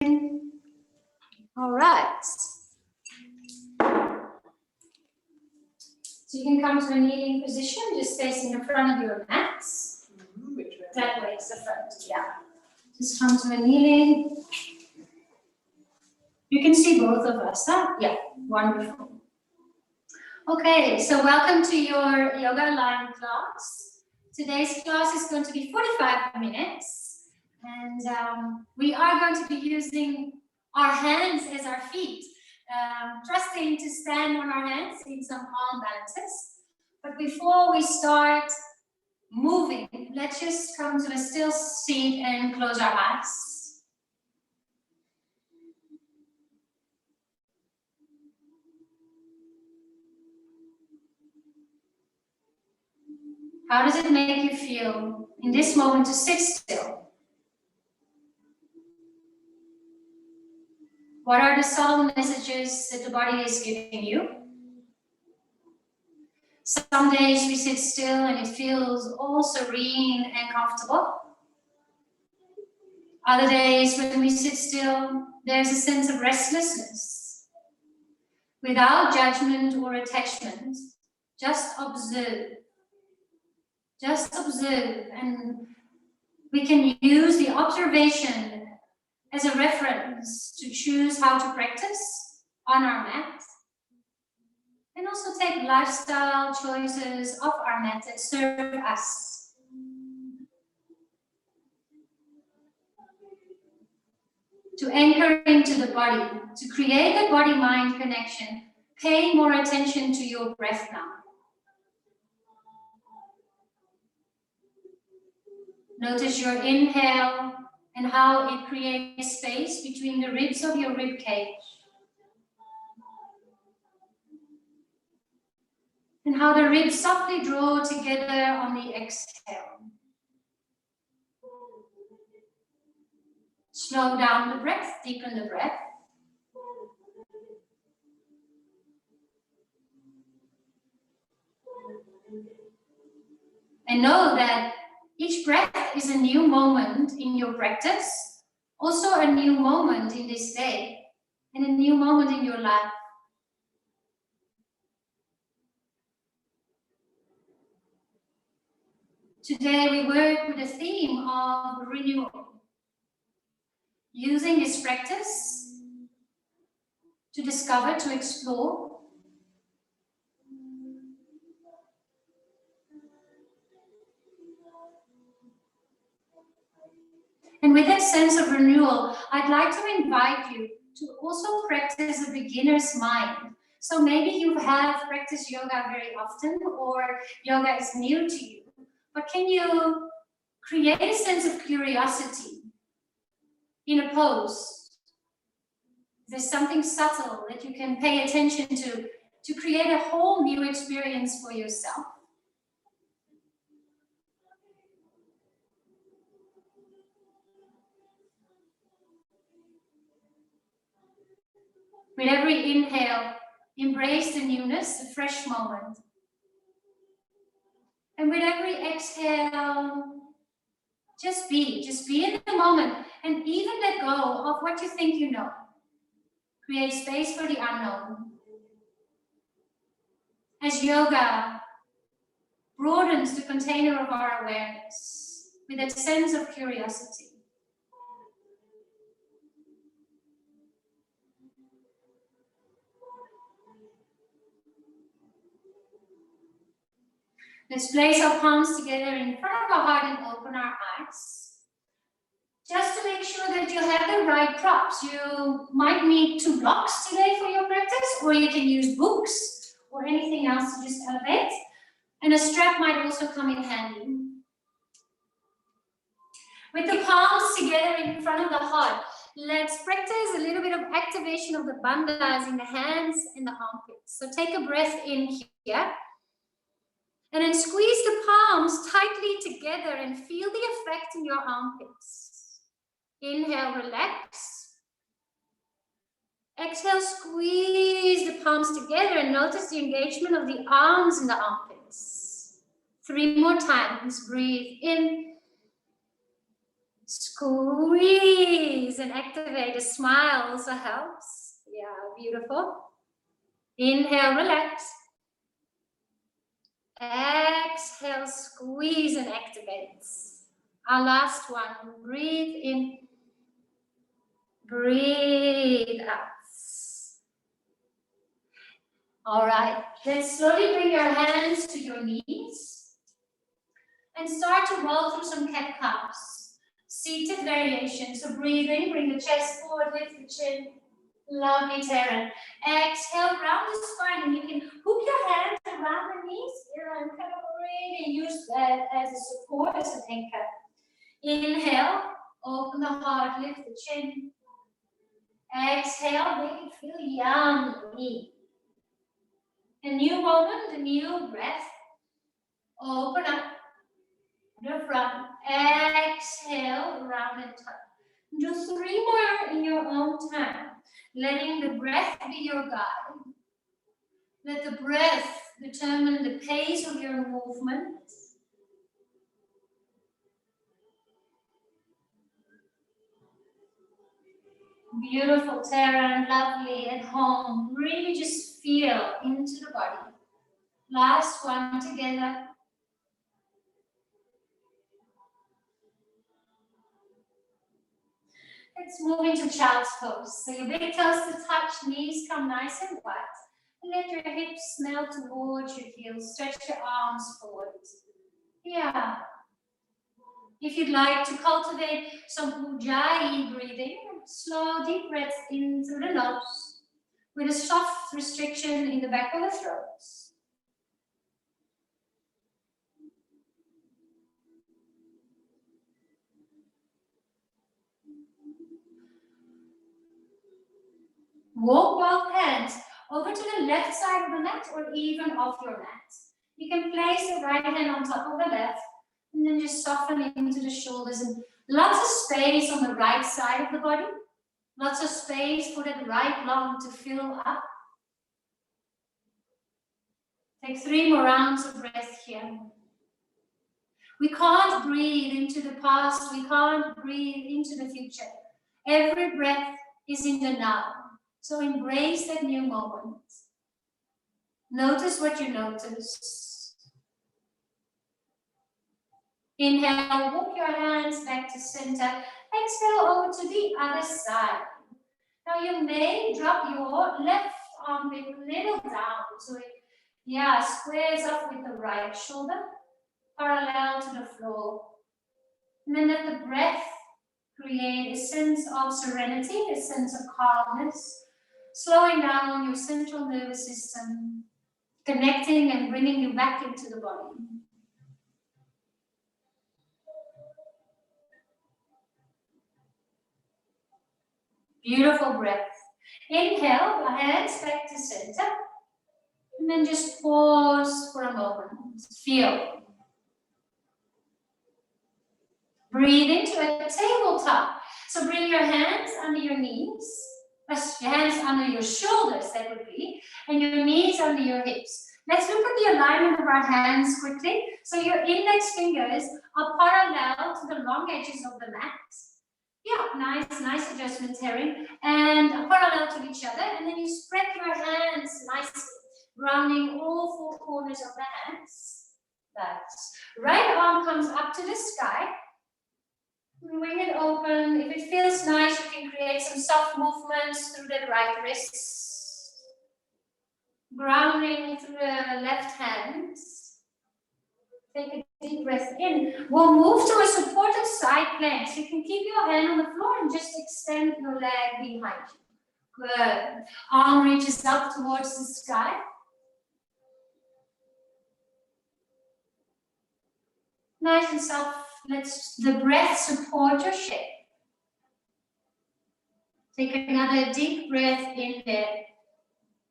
All right. So you can come to a kneeling position, just facing in front of your mat. That way is the front, yeah. Just come to a kneeling. You can see both of us, huh? Yeah, wonderful. Okay, so welcome to your yoga line class. Today's class is going to be 45 minutes. And we are going to be using our hands as our feet. Trusting to stand on our hands in some arm balances. But before we start moving, let's just come to a still seat and close our eyes. How does it make you feel in this moment to sit still? What are the subtle messages that the body is giving you? Some days we sit still and it feels all serene and comfortable. Other days when we sit still, there's a sense of restlessness. Without judgment or attachment, just observe. Just observe, and we can use the observation as a reference to choose how to practice on our mat, and also take lifestyle choices off our mat that serve us. To anchor into the body, to create a body-mind connection, pay more attention to your breath now. Notice your inhale and how it creates space between the ribs of your rib cage. And how the ribs softly draw together on the exhale. Slow down the breath, deepen the breath. And know that each breath is a new moment in your practice, also a new moment in this day, and a new moment in your life. Today we work with the theme of renewal. Using this practice to discover, to explore, and with that sense of renewal, I'd like to invite you to also practice a beginner's mind. So maybe you have practiced yoga very often, or yoga is new to you, but can you create a sense of curiosity in a pose? There's something subtle that you can pay attention to create a whole new experience for yourself. With every inhale, embrace the newness, the fresh moment. And with every exhale, just be in the moment, and even let go of what you think you know. Create space for the unknown. As yoga broadens the container of our awareness with that sense of curiosity. Let's place our palms together in front of our heart and open our eyes. Just to make sure that you have the right props. You might need 2 blocks today for your practice, or you can use books or anything else to just elevate. And a strap might also come in handy. With the palms together in front of the heart, let's practice a little bit of activation of the bandhas in the hands and the armpits. So take a breath in here. And then squeeze the palms tightly together and feel the effect in your armpits. Inhale, relax. Exhale, squeeze the palms together and notice the engagement of the arms in the armpits. 3 more times. Breathe in. Squeeze. Squeeze and activate. A smile also helps. Yeah, beautiful. Inhale, relax. Exhale, squeeze and activate. Our last one. Breathe in. Breathe out. All right. Then slowly bring your hands to your knees and start to roll through some cat-cows. Seated variation. So breathe in, bring the chest forward, lift the chin. Lovely, Tara. Exhale, round the spine, and you can hook your hands around the knees here and kind of really use that as a support, as an anchor. Inhale, open the heart, lift the chin. Exhale, make it feel yummy. A new moment, a new breath. Open up the front. Exhale, round and tuck. Do 3 more in your own time. Letting the breath be your guide. Let the breath determine the pace of your movement. Beautiful, Tara, and lovely at home. Really just feel into the body. Last one together. Let's move into child's pose. So your big toes to touch, knees come nice and wide. And let your hips melt towards your heels. Stretch your arms forward. Yeah. If you'd like to cultivate some Ujjayi breathing, slow deep breath in through the nose with a soft restriction in the back of the throat. Walk both hands over to the left side of the mat or even off your mat. You can place the right hand on top of the left and then just soften into the shoulders and lots of space on the right side of the body. Lots of space for that right lung to fill up. Take 3 more rounds of breath here. We can't breathe into the past. We can't breathe into the future. Every breath is in the now. So embrace that new moment. Notice what you notice. Inhale, walk your hands back to center. Exhale over to the other side. Now you may drop your left armpit a little down. So it, squares up with the right shoulder, parallel to the floor. And then let the breath create a sense of serenity, a sense of calmness. Slowing down your central nervous system, connecting and bringing you back into the body. Beautiful breath. Inhale, the hands back to center. And then just pause for a moment. Feel. Breathe into a tabletop. So bring your hands under your knees. Your hands under your shoulders, that would be, and your knees under your hips. Let's look at the alignment of our hands quickly. So your index fingers are parallel to the long edges of the mat. Yeah, nice adjustment, Terry. And parallel to each other. And then you spread your hands nicely, grounding all 4 corners of the hands. That's right arm comes up to the sky. Wing it open. If it feels nice, you can create some soft movements through the right wrists. Grounding through the left hand. Take a deep breath in. We'll move to a supported side plank. So you can keep your hand on the floor and just extend your leg behind you. Good. Arm reaches up towards the sky. Nice and soft. Let the breath support your shape. Take another deep breath in there.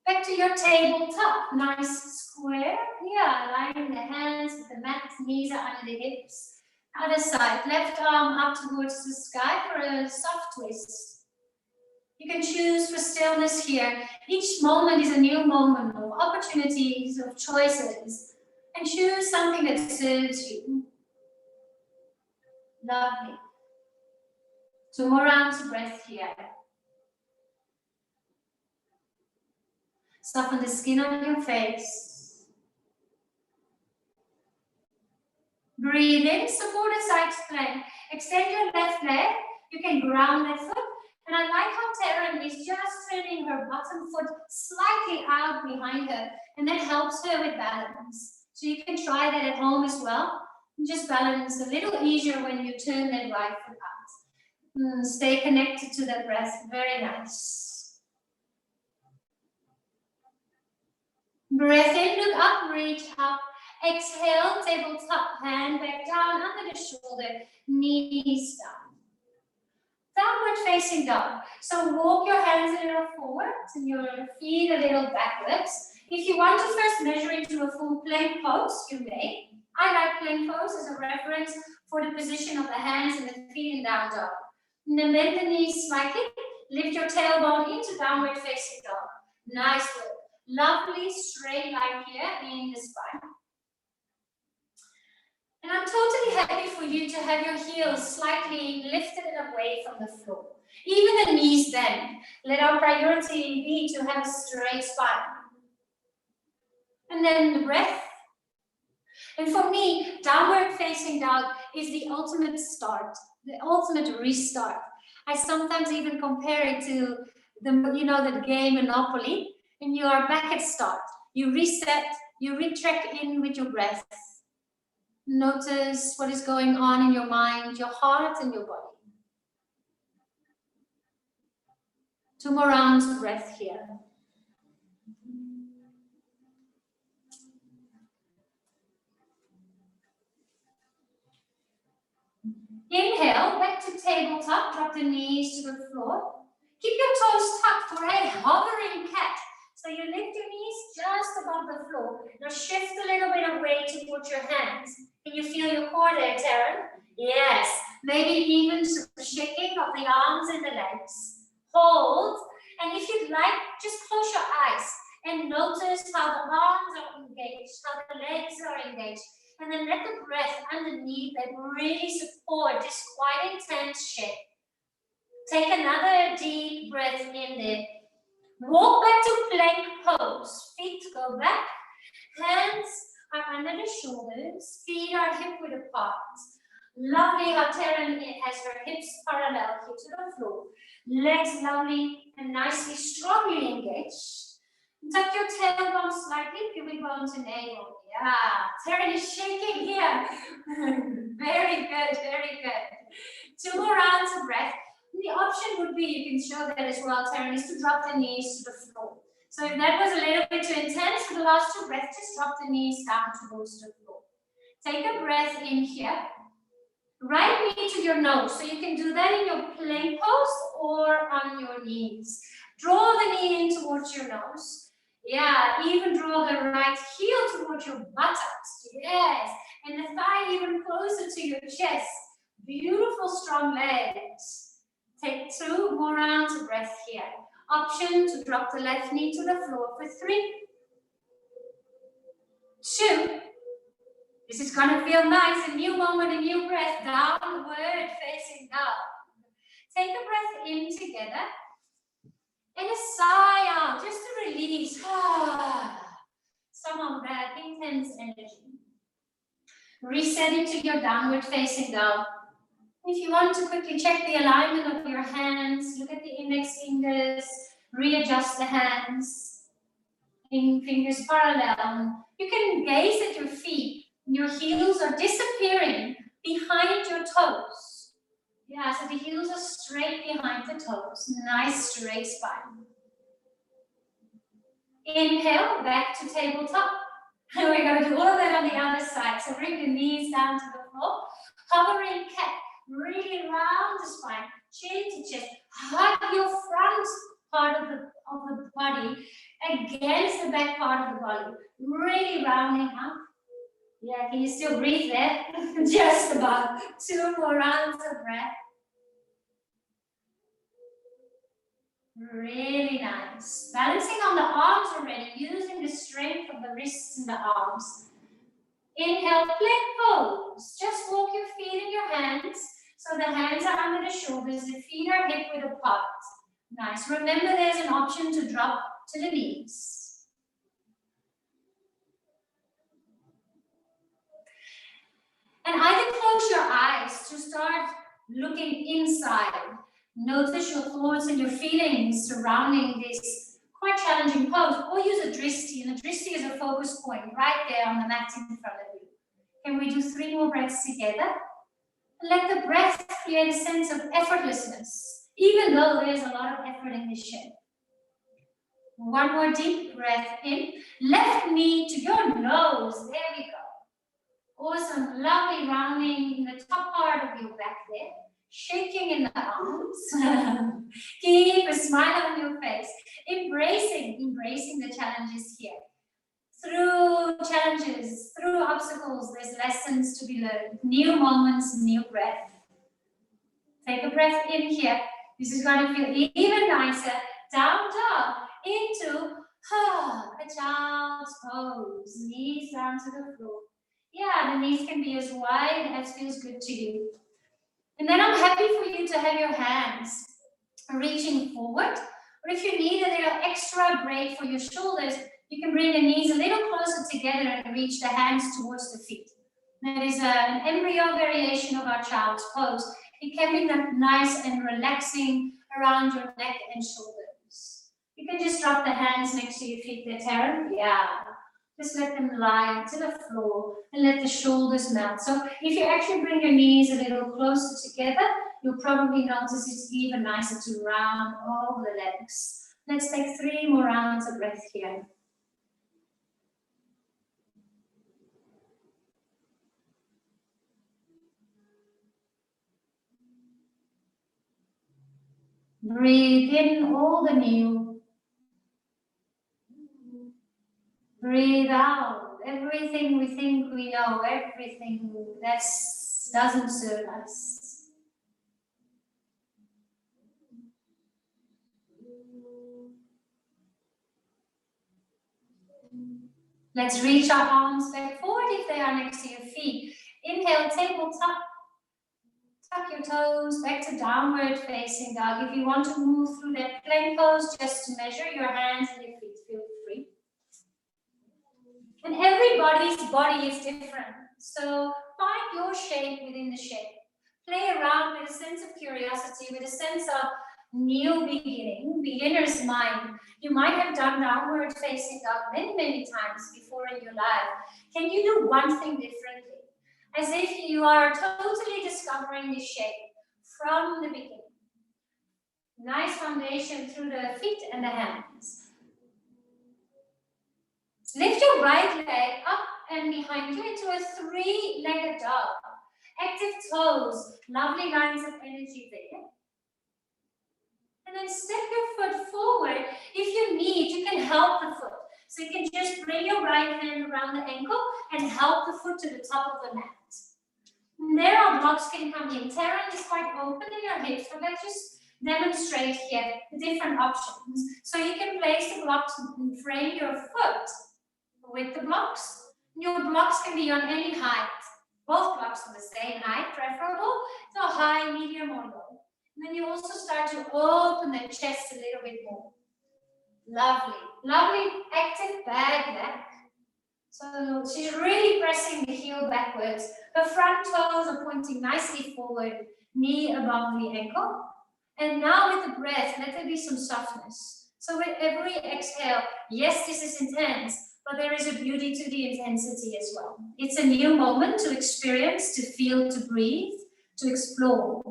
Back to your tabletop. Nice square. Yeah, aligning the hands with the mat. Knees are under the hips. Other side. Left arm up towards the sky for a soft twist. You can choose for stillness here. Each moment is a new moment of opportunities, of choices. And choose something that serves you. Lovely. 2 more rounds of breath here. Soften the skin on your face. Breathe in, supported side plank. Extend your left leg. You can ground that foot. And I like how Taryn is just turning her bottom foot slightly out behind her. And that helps her with balance. So you can try that at home as well. And just balance a little easier when you turn that right foot out. Stay connected to that breath. Very nice. Breath in, look up, reach up. Exhale, tabletop, hand back down under the shoulder, knees down. Downward facing dog. So walk your hands a little forward and your feet a little backwards. If you want to first measure into a full plank pose, you may. I like plank pose as a reference for the position of the hands and the feet in down dog. And then bend the knees slightly. Lift your tailbone into downward facing dog. Nice work. Lovely straight line here in the spine. And I'm totally happy for you to have your heels slightly lifted and away from the floor. Even the knees bend. Let our priority be to have a straight spine. And then the breath. And for me, downward facing dog is the ultimate start, the ultimate restart. I sometimes even compare it to the game Monopoly. And you are back at start. You reset, you retrack in with your breath. Notice what is going on in your mind, your heart, and your body. 2 more rounds of breath here. Inhale, back to tabletop, drop the knees to the floor. Keep your toes tucked for a hovering cat. So you lift your knees just above the floor. Now shift a little bit of weight towards your hands. Can you feel your core there, Taryn? Yes. Maybe even some shaking of the arms and the legs. Hold. And if you'd like, just close your eyes and notice how the arms are engaged, how the legs are engaged. And then let the breath underneath that really support this quite intense shape. Take another deep breath in there. Walk back to plank pose. Feet go back. Hands are under the shoulders. Feet are hip width apart. Lovely how Taryn has her hips parallel here to the floor. Legs lovely and nicely, strongly engaged. Tuck your tailbone slightly, pubic bone to navel. Yeah, Taryn is shaking here. Very good, very good. 2 more rounds of breath. The option would be, you can show that as well, Taryn, is to drop the knees to the floor. So if that was a little bit too intense for the last 2 breaths, just drop the knees down towards the floor. Take a breath in here. Right knee to your nose. So you can do that in your plank pose or on your knees. Draw the knee in towards your nose. Yeah, even draw the right heel towards your buttocks. Yes. And the thigh even closer to your chest. Beautiful, strong legs. Take 2 more rounds of breath here. Option to drop the left knee to the floor for 3, 2. This is going to feel nice. A new moment, a new breath. Downward facing dog. Take a breath in together. And a sigh out, just to release some of that intense energy. Reset into your downward facing dog. If you want to quickly check the alignment of your hands, look at the index fingers, readjust the hands, fingers parallel. You can gaze at your feet. Your heels are disappearing behind your toes. Yeah, so the heels are straight behind the toes. Nice straight spine. Inhale, back to tabletop. And we're going to do all of that on the other side. So bring the knees down to the floor. Hovering cat. Really round the spine, chin to chest. Hug your front part of the body against the back part of the body. Really rounding up. Yeah, can you still breathe there? Just about. 2 more rounds of breath. Really nice. Balancing on the arms already, using the strength of the wrists and the arms. Inhale, plank pose. Just walk your feet in your hands. So the hands are under the shoulders, the feet are hip width apart. Nice. Remember, there's an option to drop to the knees. And either close your eyes to start looking inside. Notice your thoughts and your feelings surrounding this quite challenging pose, or use a drishti, and a drishti is a focus point right there on the mat in front of you. Can we do 3 more breaths together? And let the breath create a sense of effortlessness, even though there's a lot of effort in this shape. One more deep breath in. Left knee to your nose. There we go. Awesome. Lovely rounding in the top part of your back there. Shaking in the arms. Keep a smile on your face. Embracing the challenges here. Through challenges, through obstacles, there's lessons to be learned. New moments, new breath. Take a breath in here. This is going to feel even nicer. Down dog into a child's pose. Knees down to the floor. Yeah, the knees can be as wide as feels good to you. And then I'm happy for you to have your hands reaching forward. Or if you need a little extra break for your shoulders, you can bring the knees a little closer together and reach the hands towards the feet. That is an embryo variation of our child's pose. It can be nice and relaxing around your neck and shoulders. You can just drop the hands next to your feet there, Taryn. Yeah. Just let them lie to the floor and let the shoulders melt. So if you actually bring your knees a little closer together, you'll probably notice it's even nicer to round over the legs. Let's take 3 more rounds of breath here. Breathe in all the new. Breathe out everything we think we know, everything that doesn't serve us. Let's reach our arms back forward if they are next to your feet. Inhale, tabletop. Tuck your toes back to downward facing dog. If you want to move through that plank pose, just to measure your hands and your feet, feel free. And everybody's body is different. So find your shape within the shape. Play around with a sense of curiosity, with a sense of new beginning, beginner's mind. You might have done downward facing dog many times before in your life. Can you do one thing differently? As if you are totally discovering this shape from the beginning. Nice foundation through the feet and the hands. Lift your right leg up and behind you into a 3-legged dog. Active toes, lovely lines of energy there. And then step your foot forward. If you need, you can help the foot. So you can just bring your right hand around the ankle and help the foot to the top of the mat. And there our blocks can come in. Taryn is quite open in your hips, but let's just demonstrate here the different options. So you can place the blocks and frame your foot with the blocks. Your blocks can be on any height. Both blocks on the same height, preferable. So high, medium, or low. And then you also start to open the chest a little bit more. Lovely, lovely, active bad back. So she's really pressing the heel backwards. Her front toes are pointing nicely forward, knee above the ankle. And now with the breath, let there be some softness. So with every exhale, yes, this is intense, but there is a beauty to the intensity as well. It's a new moment to experience, to feel, to breathe, to explore,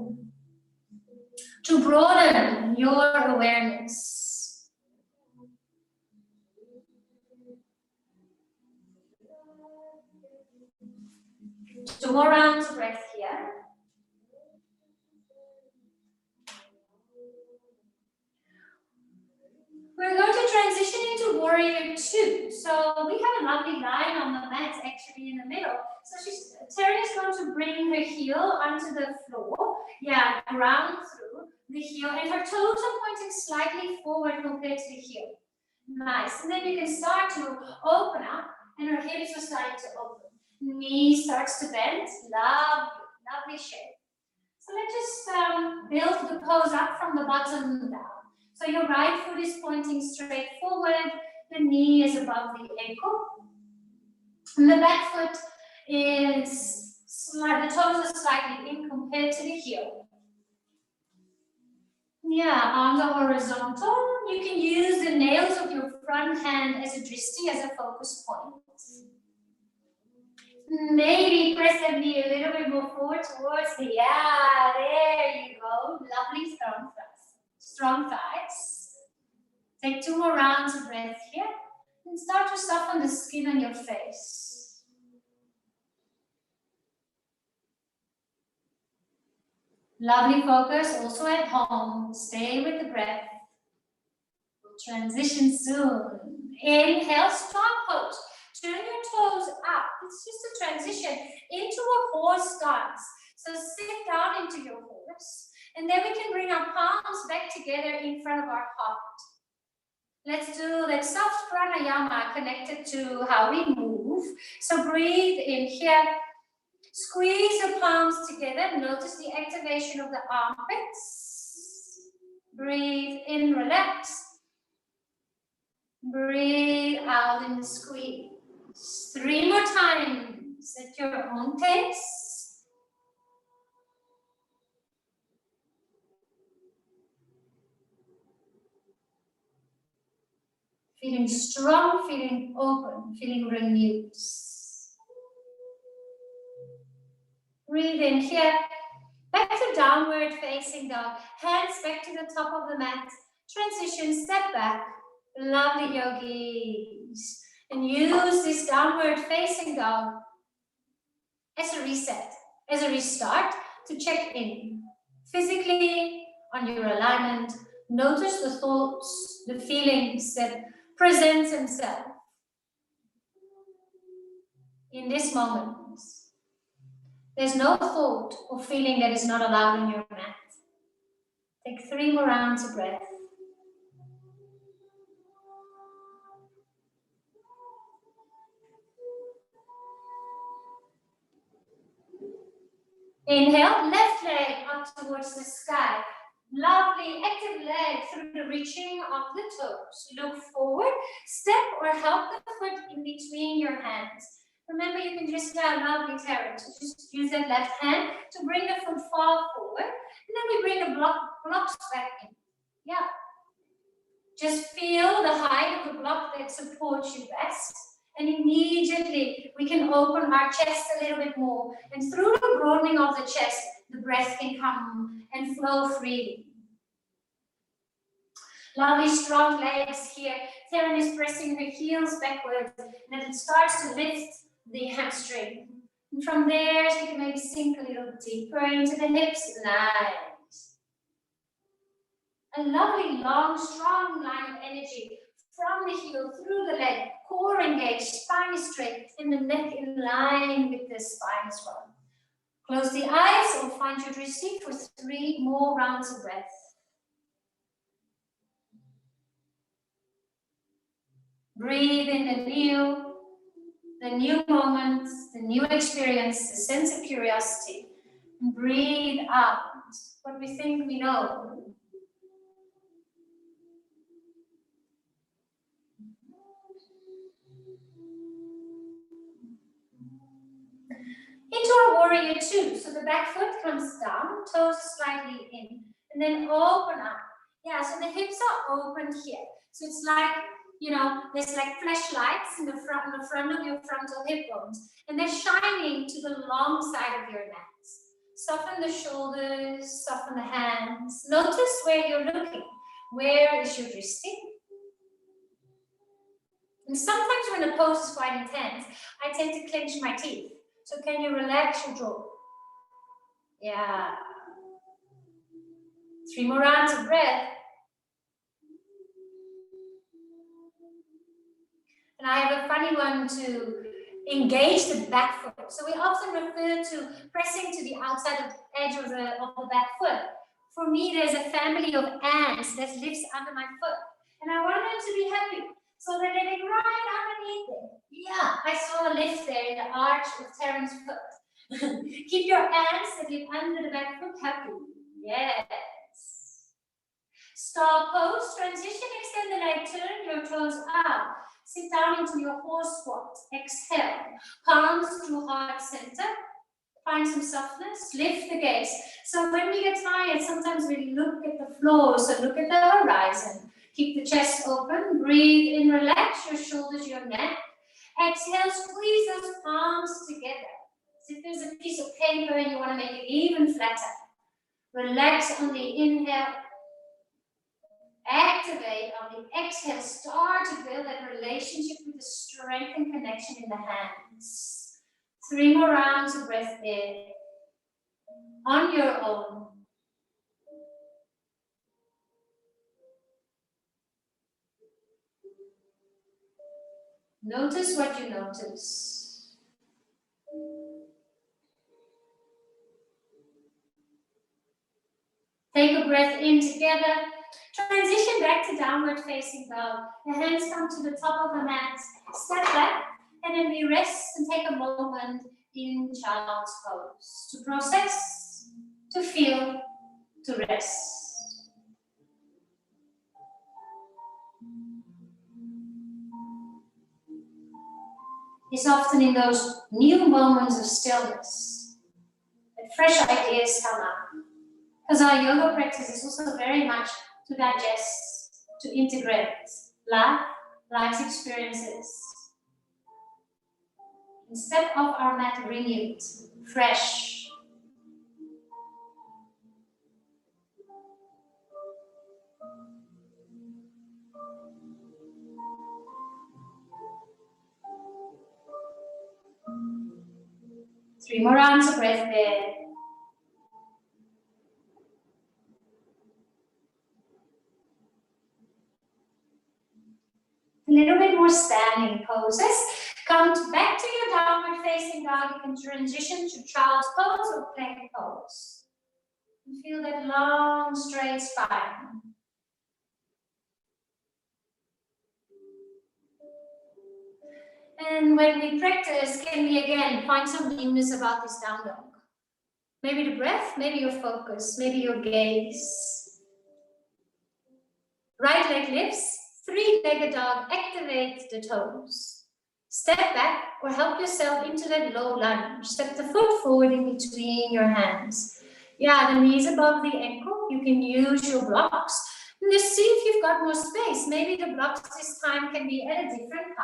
to broaden your awareness. 2 more rounds of breath here. We're going to transition into warrior 2. So we have a lovely line on the mat actually in the middle. So Terry is going to bring her heel onto the floor. Yeah, ground through the heel, and her toes are pointing slightly forward compared to the heel. Nice. And then you can start to open up, and her hips are starting to open. Knee starts to bend. Lovely, lovely shape. So let's just build the pose up from the bottom down. So your right foot is pointing straight forward, the knee is above the ankle, and the back foot is slightly, the toes are slightly in compared to the heel. Yeah, arms are horizontal. You can use the nails of your front hand as a drishti, as a focus point. Maybe press the knee a little bit more forward towards the, yeah, there you go. Lovely strong thighs. Strong thighs. Take 2 more rounds of breath here. And start to soften the skin on your face. Lovely focus also at home. Stay with the breath. We'll transition soon. Inhale, strong pose. Turn your toes up. It's just a transition into a horse stance. So sit down into your horse. And then we can bring our palms back together in front of our heart. Let's do that soft pranayama connected to how we move. So breathe in here. Squeeze the palms together. Notice the activation of the armpits. Breathe in, relax. Breathe out and squeeze. 3 more times at your own pace. Feeling strong, feeling open, feeling renewed. Breathe in here. Back to downward facing dog. Hands back to the top of the mat. Transition, step back. Lovely yogis. And use this downward facing dog as a reset, as a restart to check in physically on your alignment. Notice the thoughts, the feelings that present themselves in this moment. There's no thought or feeling that is not allowed in your mat. Take 3 more rounds of breath. Inhale, left leg up towards the sky. Lovely, active leg through the reaching of the toes. Look forward, step or help the foot in between your hands. Remember, you can just, lovely Terrence, just use that left hand to bring the foot far forward. And then we bring the blocks back in. Yeah. Just feel the height of the block that supports you best. And immediately we can open our chest a little bit more. And through the broadening of the chest, the breath can come and flow freely. Lovely strong legs here. Taryn is pressing her heels backwards. And then it starts to lift the hamstring. And from there, she can maybe sink a little deeper into the hips. Nice. A lovely, long, strong line of energy from the heel through the leg, core engaged, spine is straight, and the neck in line with the spine as well. Close the eyes or find your drishti for 3 more rounds of breath. Breathe in the new moment, the new experience, the sense of curiosity. And breathe out what we think we know. Into our warrior 2. So the back foot comes down, toes slightly in, and then open up. Yeah, so the hips are open here. So it's like, there's like flashlights in the front of your frontal hip bones, and they're shining to the long side of your mat. Soften the shoulders, soften the hands. Notice where you're looking. Where is your drishti? And sometimes when the pose is quite intense, I tend to clench my teeth. So can you relax your jaw? Yeah. 3 more rounds of breath. And I have a funny one to engage the back foot. So we often refer to pressing to the outside edge of the back foot. For me, there's a family of ants that lives under my foot. And I want them to be happy. So they're living right underneath it. Yeah, I saw a lift there in the arch of Terrence's foot. Keep your hands that lift under the back foot happy. Yes. Star pose, transition, extend the leg, turn your toes out. Sit down into your horse squat. Exhale. Palms to heart center. Find some softness. Lift the gaze. So when we get tired, sometimes we look at the floor. So look at the horizon. Keep the chest open. Breathe in. Relax your shoulders, your neck. Exhale. Squeeze those palms together. As if there's a piece of paper and you want to make it even flatter. Relax on the inhale. Activate on the exhale. Start to build that relationship with the strength and connection in the hands. 3 more rounds of breath in. On your own. Notice what you notice. Take a breath in together. Transition back to downward facing dog. The hands come to the top of the mat. Step back, and then we rest and take a moment in child's pose to process, to feel, to rest. It's often in those new moments of stillness that fresh ideas come up. Because our yoga practice is also very much to digest, to integrate life's experiences. And step off our mat renewed, fresh. Three more rounds of breath there. A little bit more standing poses. Come back to your downward facing dog. You can transition to child's pose or plank pose. And feel that long, straight spine. And when we practice, can we again find some newness about this down dog? Maybe the breath, maybe your focus, maybe your gaze. Right leg lifts. 3-legged dog, activate the toes. Step back or help yourself into that low lunge. Step the foot forward in between your hands. Yeah, the knees above the ankle. You can use your blocks. And just see if you've got more space. Maybe the blocks this time can be at a different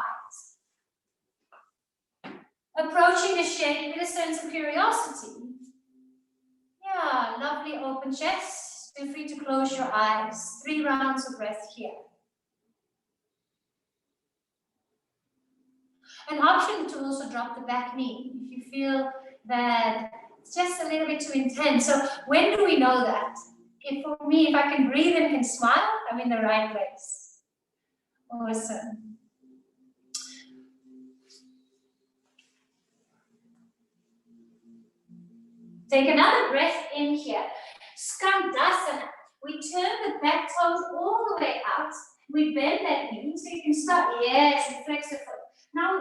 height. Approaching the shape with a sense of curiosity. Yeah, lovely open chest. Feel free to close your eyes. 3 rounds of breath here. An option to also drop the back knee if you feel that it's just a little bit too intense. So when do we know that? For me, if I can breathe and can smile, I'm in the right place. Awesome. Take another breath in here. Skandasana. We turn the back toes all the way out. We bend that knee so you can start, yes, and flex the foot. Now,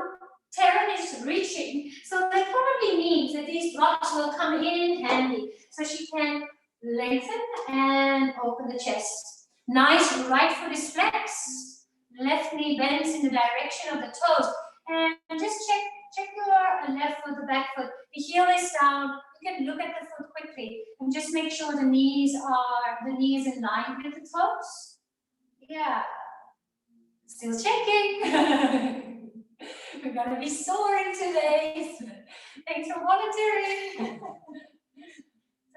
Taryn is reaching, so that probably means that these blocks will come in handy. So she can lengthen and open the chest. Nice, right foot is flexed. Left knee bends in the direction of the toes. And just check your left foot, the back foot. The heel is down. You can look at the foot quickly and just make sure the knee is in line with the toes. Yeah. Still checking. We're gonna be soaring today. Thanks for volunteering.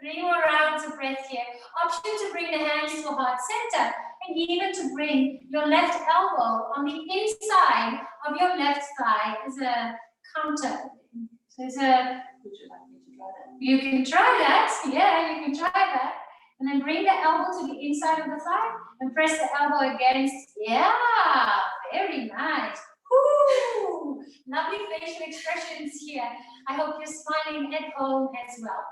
3 more rounds of breath here. Option to bring the hands to heart center and even to bring your left elbow on the inside of your left thigh as a counter. So it's a, would you like me to try that? You can try that. Yeah, you can try that. And then bring the elbow to the inside of the thigh and press the elbow against. Yeah, very nice. Woo! Lovely facial expressions here. I hope you're smiling at home as well.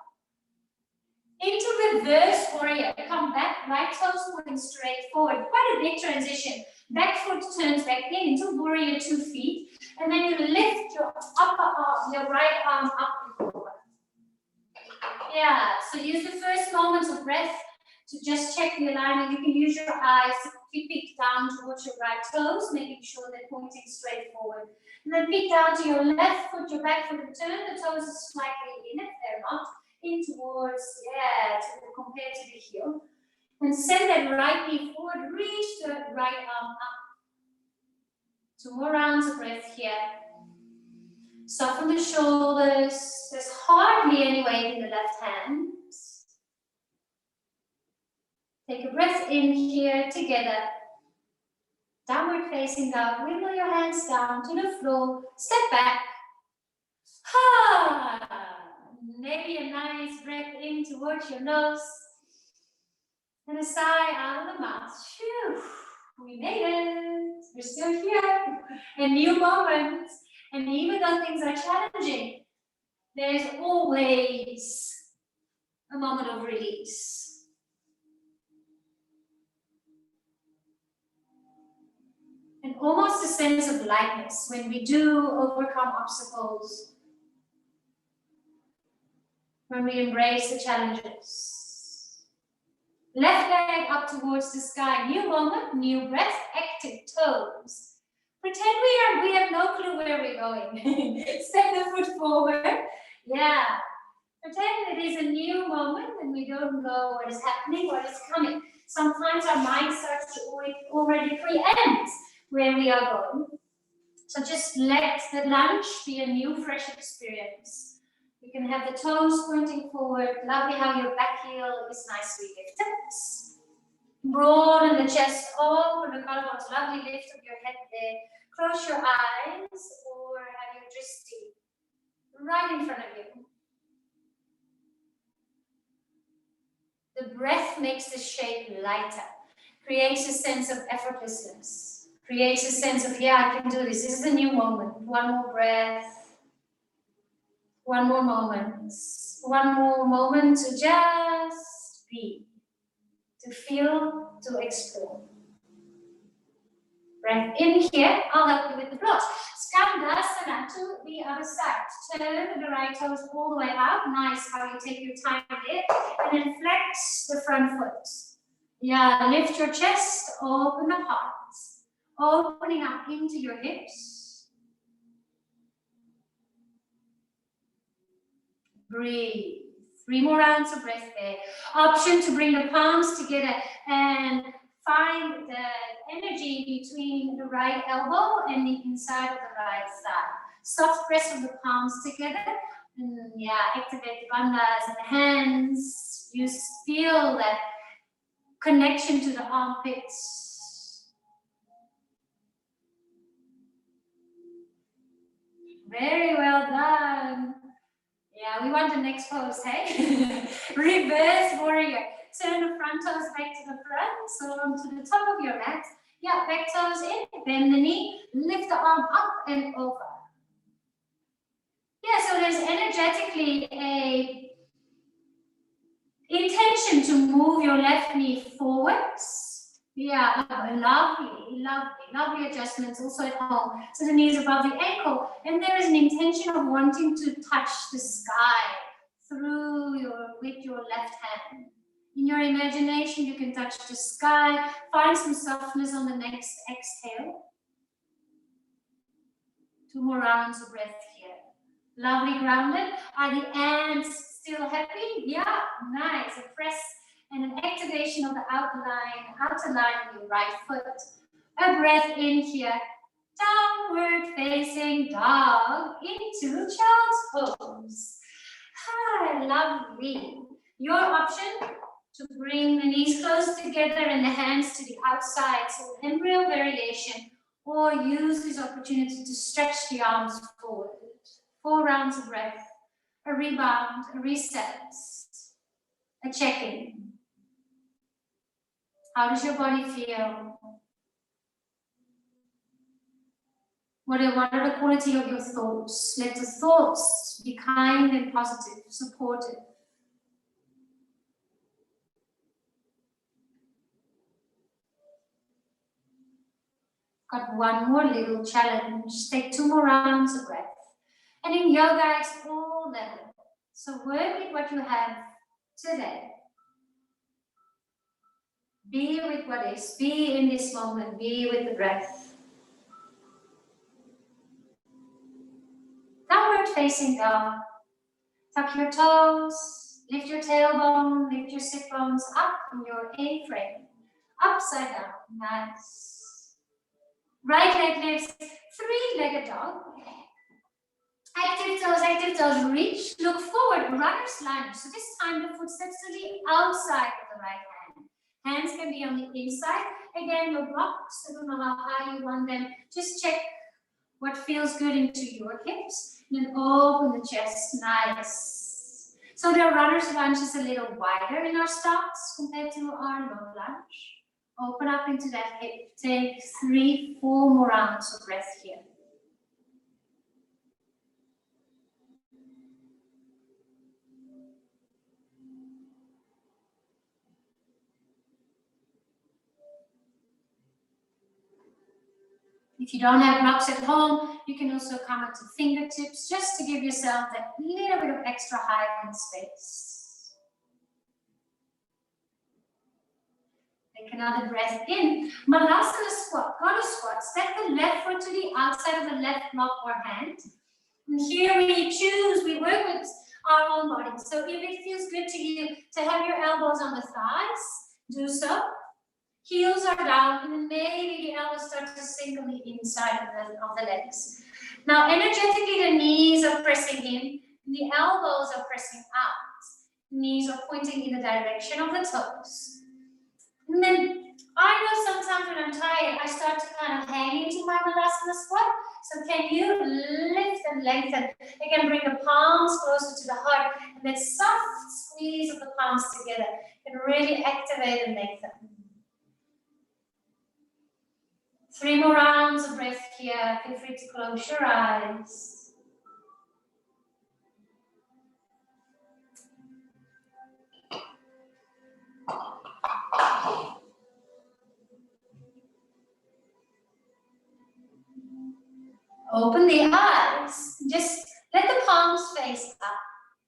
Into reverse warrior. Come back, right toes moving straight forward. Quite a big transition. Back foot turns back in into warrior 2 feet. And then you lift your upper arm, your right arm up and forward. Yeah, so use the first moments of breath to just check the alignment. You can use your eyes to peek down towards your right toes, making sure they're pointing straight forward. And then peek down to your left foot, your back foot, and turn the toes slightly in if they're not. In towards, compared to the heel. And send that right knee forward, reach the right arm up. 2 more rounds of breath here. Soften the shoulders. There's hardly any weight in the left hand. Take a breath in here together. Downward facing dog. Wiggle your hands down to the floor. Step back. Maybe a nice breath in towards your nose. And a sigh out of the mouth. Phew, we made it. We're still here. A new moment. And even though things are challenging, there's always a moment of release. And almost a sense of lightness when we do overcome obstacles, when we embrace the challenges. Left leg up towards the sky, new moment, new breath, active toes. Pretend we have no clue where we're going. Step the foot forward. Yeah. Pretend it is a new moment and we don't know what is happening, what is coming. Sometimes our mind starts to already preempt where we are going. So just let the lunge be a new, fresh experience. You can have the toes pointing forward. Lovely how your back heel is nicely lifted. Broaden the chest, open the collarbones. Lovely lift of your head there. Close your eyes or have your drishti right in front of you. The breath makes the shape lighter, creates a sense of effortlessness, creates a sense of, yeah, I can do this. This is a new moment. One more breath. One more moment. One more moment to just be, to feel, to explore. Breath in here. I'll help you with the floors. Skandasana to the other side. Turn the right toes all the way out. Nice how you take your time there. And then flex the front foot. Yeah, lift your chest, open the heart. Opening up into your hips. Breathe. 3 more rounds of breath there. Option to bring the palms together and find the energy between the right elbow and the inside of the right thigh. Soft press of the palms together. And yeah, activate the bandhas and the hands. You feel that connection to the armpits. Very well done. Yeah, we want the next pose, hey? Reverse warrior. Turn the front toes back to the front, so onto the top of your mat. Yeah, back toes in, bend the knee, lift the arm up and over. Yeah, so there's energetically a intention to move your left knee forwards. Yeah, lovely adjustments also at home. So the knees above the ankle, and there is an intention of wanting to touch the sky with your left hand. In your imagination, you can touch the sky, find some softness on the next exhale. 2 more rounds of breath here. Lovely grounded. Are the ants still happy? Yeah, nice. A press and an activation of the outer line of your right foot. A breath in here. Downward facing dog into child's pose. Hi, lovely. Your option to bring the knees close together and the hands to the outside. So embryo variation, or use this opportunity to stretch the arms forward. 4 rounds of breath. A rebound, a reset, a check-in. How does your body feel? What are the quality of your thoughts? Let the thoughts be kind and positive, supportive. Got 1 more little challenge. Take 2 more rounds of breath. And in yoga, it's all levels. So work with what you have today. Be with what is. Be in this moment. Be with the breath. Downward facing dog. Tuck your toes. Lift your tailbone. Lift your sit bones up in your A-frame. Upside down. Nice. Right leg lifts. Three-legged dog. Active toes, reach, look forward, runner's lunge. So this time the footsteps to the outside of the right hand. Hands can be on the inside. Again, your blocks, I don't know how high you want them. Just check what feels good into your hips. And then open the chest, nice. So the runner's lunge is a little wider in our starts compared to our low lunge. Open up into that hip. Take 3-4 more rounds of breath here. If you don't have blocks at home, you can also come into fingertips just to give yourself that little bit of extra height and space. Take another breath in. Malasana squat, goddess squat. Step the left foot to the outside of the left block or hand. And here we choose, we work with our own body. So if it feels good to you to have your elbows on the thighs, do so. Heels are down, and then maybe the elbows start to sink on the inside of the legs. Now, energetically, the knees are pressing in, and the elbows are pressing out. Knees are pointing in the direction of the toes. And then, I know sometimes when I'm tired, I start to kind of hang into my Malasana squat. So can you lift and lengthen? Again, bring the palms closer to the heart, and that soft squeeze of the palms together can really activate and lengthen. 3 more rounds of breath here. Feel free to close your eyes. Open the eyes. Just let the palms face up.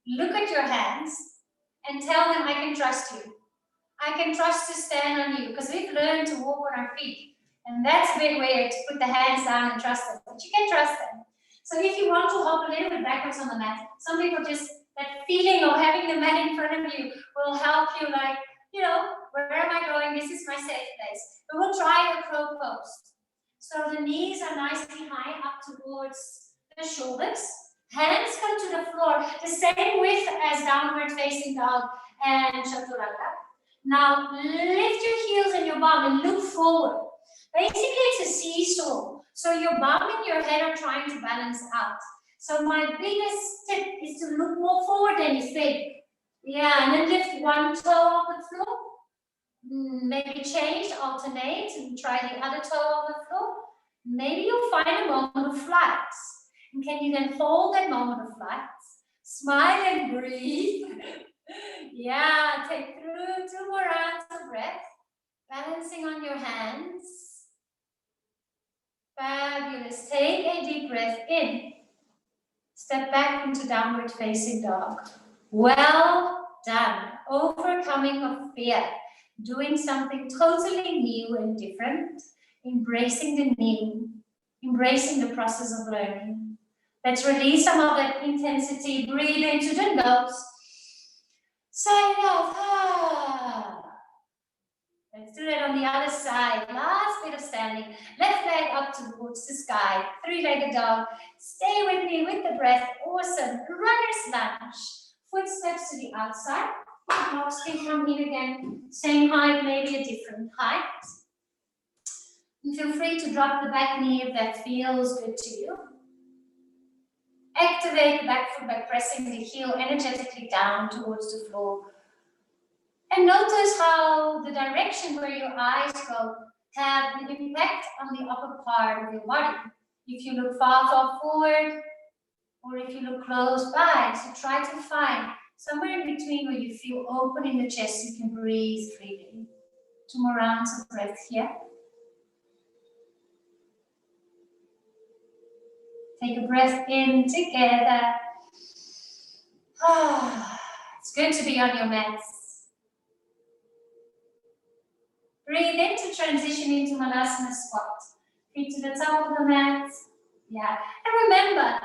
Look at your hands and tell them, I can trust you. I can trust to stand on you, because we've learned to walk on our feet. And that's a bit weird to put the hands down and trust them, but you can trust them. So if you want to hop a little bit backwards on the mat, some people just, that feeling of having the mat in front of you will help you, like, you know, where am I going? This is my safe place. But we'll try a crow pose. So the knees are nicely high up towards the shoulders. Hands come to the floor, the same width as downward facing dog and chaturanga. Now lift your heels and your bum and look forward. Basically, it's a seesaw. So your bum and your head are trying to balance out. So my biggest tip is to look more forward than you think. Yeah, and then lift one toe off the floor. Maybe change, alternate, and try the other toe on the floor. Maybe you'll find a moment of flight. And can you then hold that moment of flight? Smile and breathe. Yeah, take through 2 more rounds of breath. Balancing on your hands. Fabulous. Take a deep breath in. Step back into downward facing dog. Well done. Overcoming of fear. Doing something totally new and different. Embracing the new. Embracing the process of learning. Let's release some of that intensity. Breathe into the nose. Sigh out. Let's do that on the other side. Last bit of standing. Left leg up towards the sky. 3-legged dog. Stay with me with the breath. Awesome. Runner's lunge. Footsteps to the outside. Blocks can come in again. Same height, maybe a different height. And feel free to drop the back knee if that feels good to you. Activate the back foot by pressing the heel energetically down towards the floor. And notice how the direction where your eyes go have an impact on the upper part of your body. If you look far, far forward, or if you look close by, so try to find somewhere in between where you feel open in the chest, you can breathe freely. 2 more rounds of breath here. Take a breath in together. It's good to be on your mats. Breathe in to transition into Malasana squat. Feet to the top of the mat. Yeah. And remember,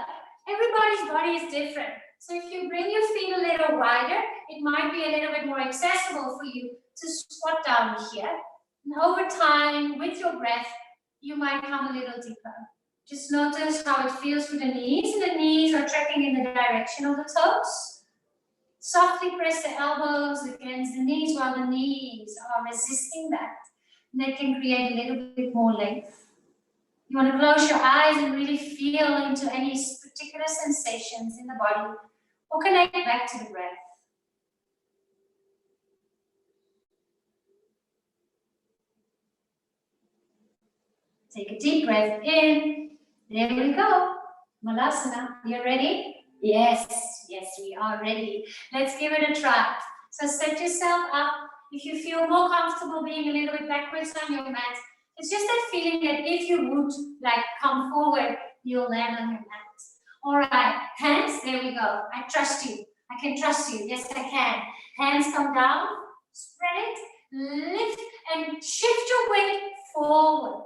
everybody's body is different. So if you bring your feet a little wider, it might be a little bit more accessible for you to squat down here. And over time, with your breath, you might come a little deeper. Just notice how it feels through the knees, and the knees are tracking in the direction of the toes. Softly press the elbows against the knees while the knees are resisting that. And they can create a little bit more length. You want to close your eyes and really feel into any particular sensations in the body, or connect back to the breath. Take a deep breath in. There we go. Malasana, you ready? Yes, we are ready. Let's give it a try. So set yourself up. If you feel more comfortable being a little bit backwards on your mat, it's just that feeling that if you would like come forward, you'll land on your mat. All right, hands, there we go. I trust you. I can trust you. Yes, I can. Hands come down, spread it, lift, and shift your weight forward.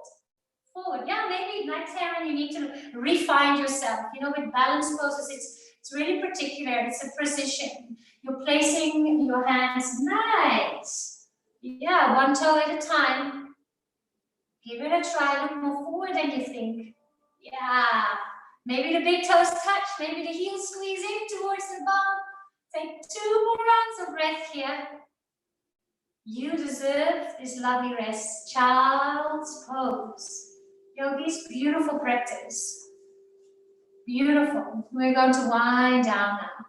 Forward. Yeah, maybe like Karen, you need to refine yourself. You know, with balance poses, it's really particular. It's a precision. You're placing your hands nice. Yeah, one toe at a time. Give it a try. Look more forward than you think. Yeah. Maybe the big toes touch. Maybe the heels squeeze in towards the bum. Take 2 more rounds of breath here. You deserve this lovely rest. Child's pose. Yogis, beautiful practice. Beautiful. We're going to wind down now.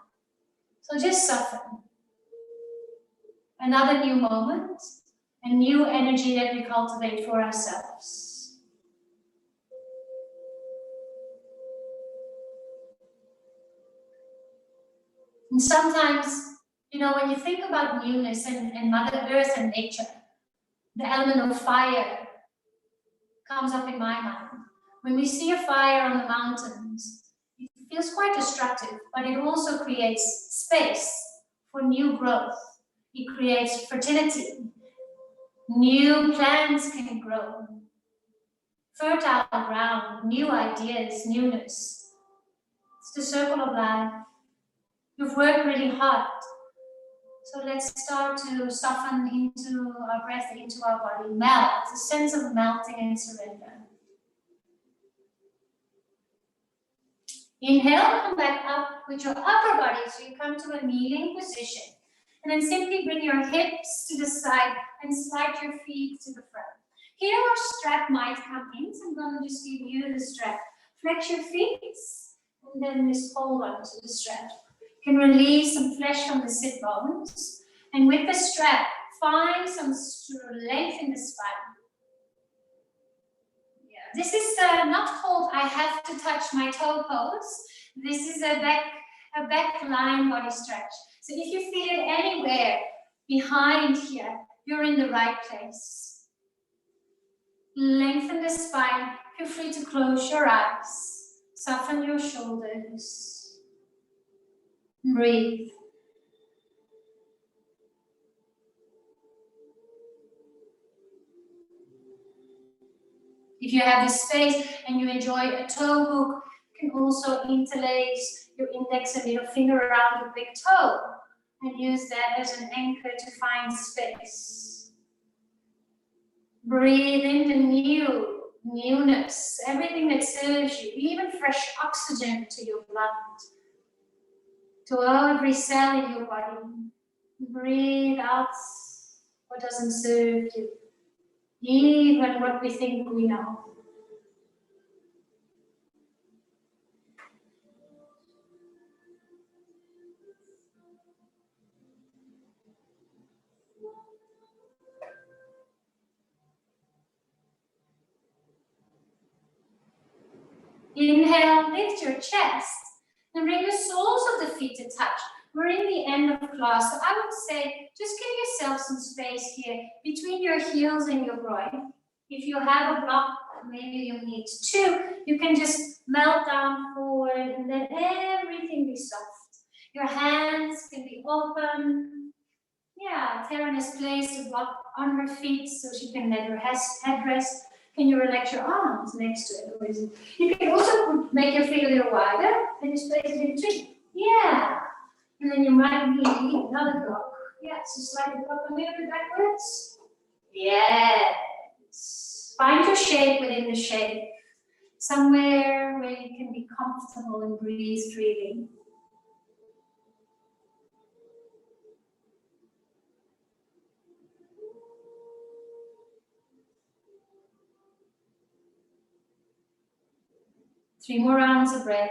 So just soften. Another new moment, a new energy that we cultivate for ourselves. And sometimes, you know, when you think about newness and Mother Earth and nature, the element of fire comes up in my mind. When we see a fire on the mountains, it feels quite destructive, but it also creates space for new growth. It creates fertility. New plants can grow. Fertile ground, new ideas, newness. It's the circle of life. You've worked really hard. So let's start to soften into our breath, into our body. Melt, a sense of melting and surrender. Inhale, come back up with your upper body, so you come to a kneeling position. And then simply bring your hips to the side and slide your feet to the front. Here our strap might come in, so I'm going to just give you the strap. Flex your feet, and then just hold on to the strap. You can release some flesh from the sit bones. And with the strap, find some length in the spine. This is not called I have to touch my toe pose. This is a back line body stretch. So if you feel it anywhere behind here, you're in the right place. Lengthen the spine. Feel free to close your eyes. Soften your shoulders. Breathe. If you have the space and you enjoy a toe hook, you can also interlace your index and middle finger around your big toe and use that as an anchor to find space. Breathe in the newness, everything that serves you, even fresh oxygen to your blood, to every cell in your body. Breathe out what doesn't serve you. Even what we think we know. Inhale, lift your chest, and bring the soles of the feet to touch. We're in the end of class, so I would say just give yourself some space here between your heels and your groin. If you have a block, maybe you need 2. You can just melt down forward and let everything be soft. Your hands can be open. Yeah, Taryn has placed a block on her feet so she can let her head rest. Can you relax your arms next to it? Or is it? You can also make your feet a little wider and just place it in between. Yeah. And then you might need another block. Yeah, so slide the block a little bit backwards. Yes. Find your shape within the shape. Somewhere where you can be comfortable and breathe freely. Three more rounds of breath.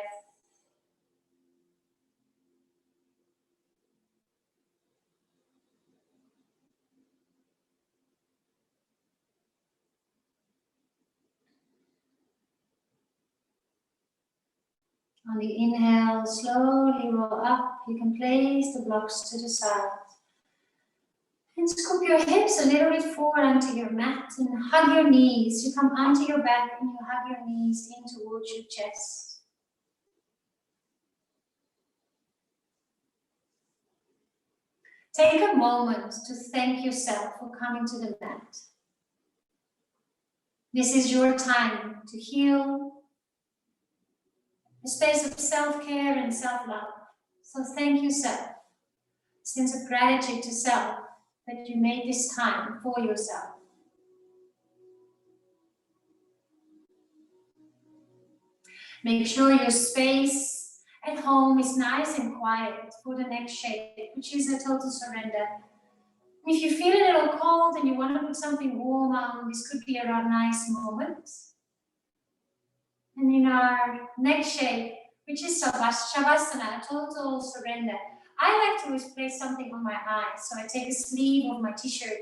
On the inhale, slowly roll up. You can place the blocks to the side. And scoop your hips a little bit forward onto your mat and hug your knees. You come onto your back and you hug your knees in towards your chest. Take a moment to thank yourself for coming to the mat. This is your time to heal, a space of self-care and self-love. So thank yourself. A sense of gratitude to self that you made this time for yourself. Make sure your space at home is nice and quiet for the next shape, which is a total surrender. If you feel a little cold and you want to put something warm on, this could be a nice moment. And in our next shape, which is Shavasana, total surrender, I like to always place something on my eyes. So I take a sleeve of my t-shirt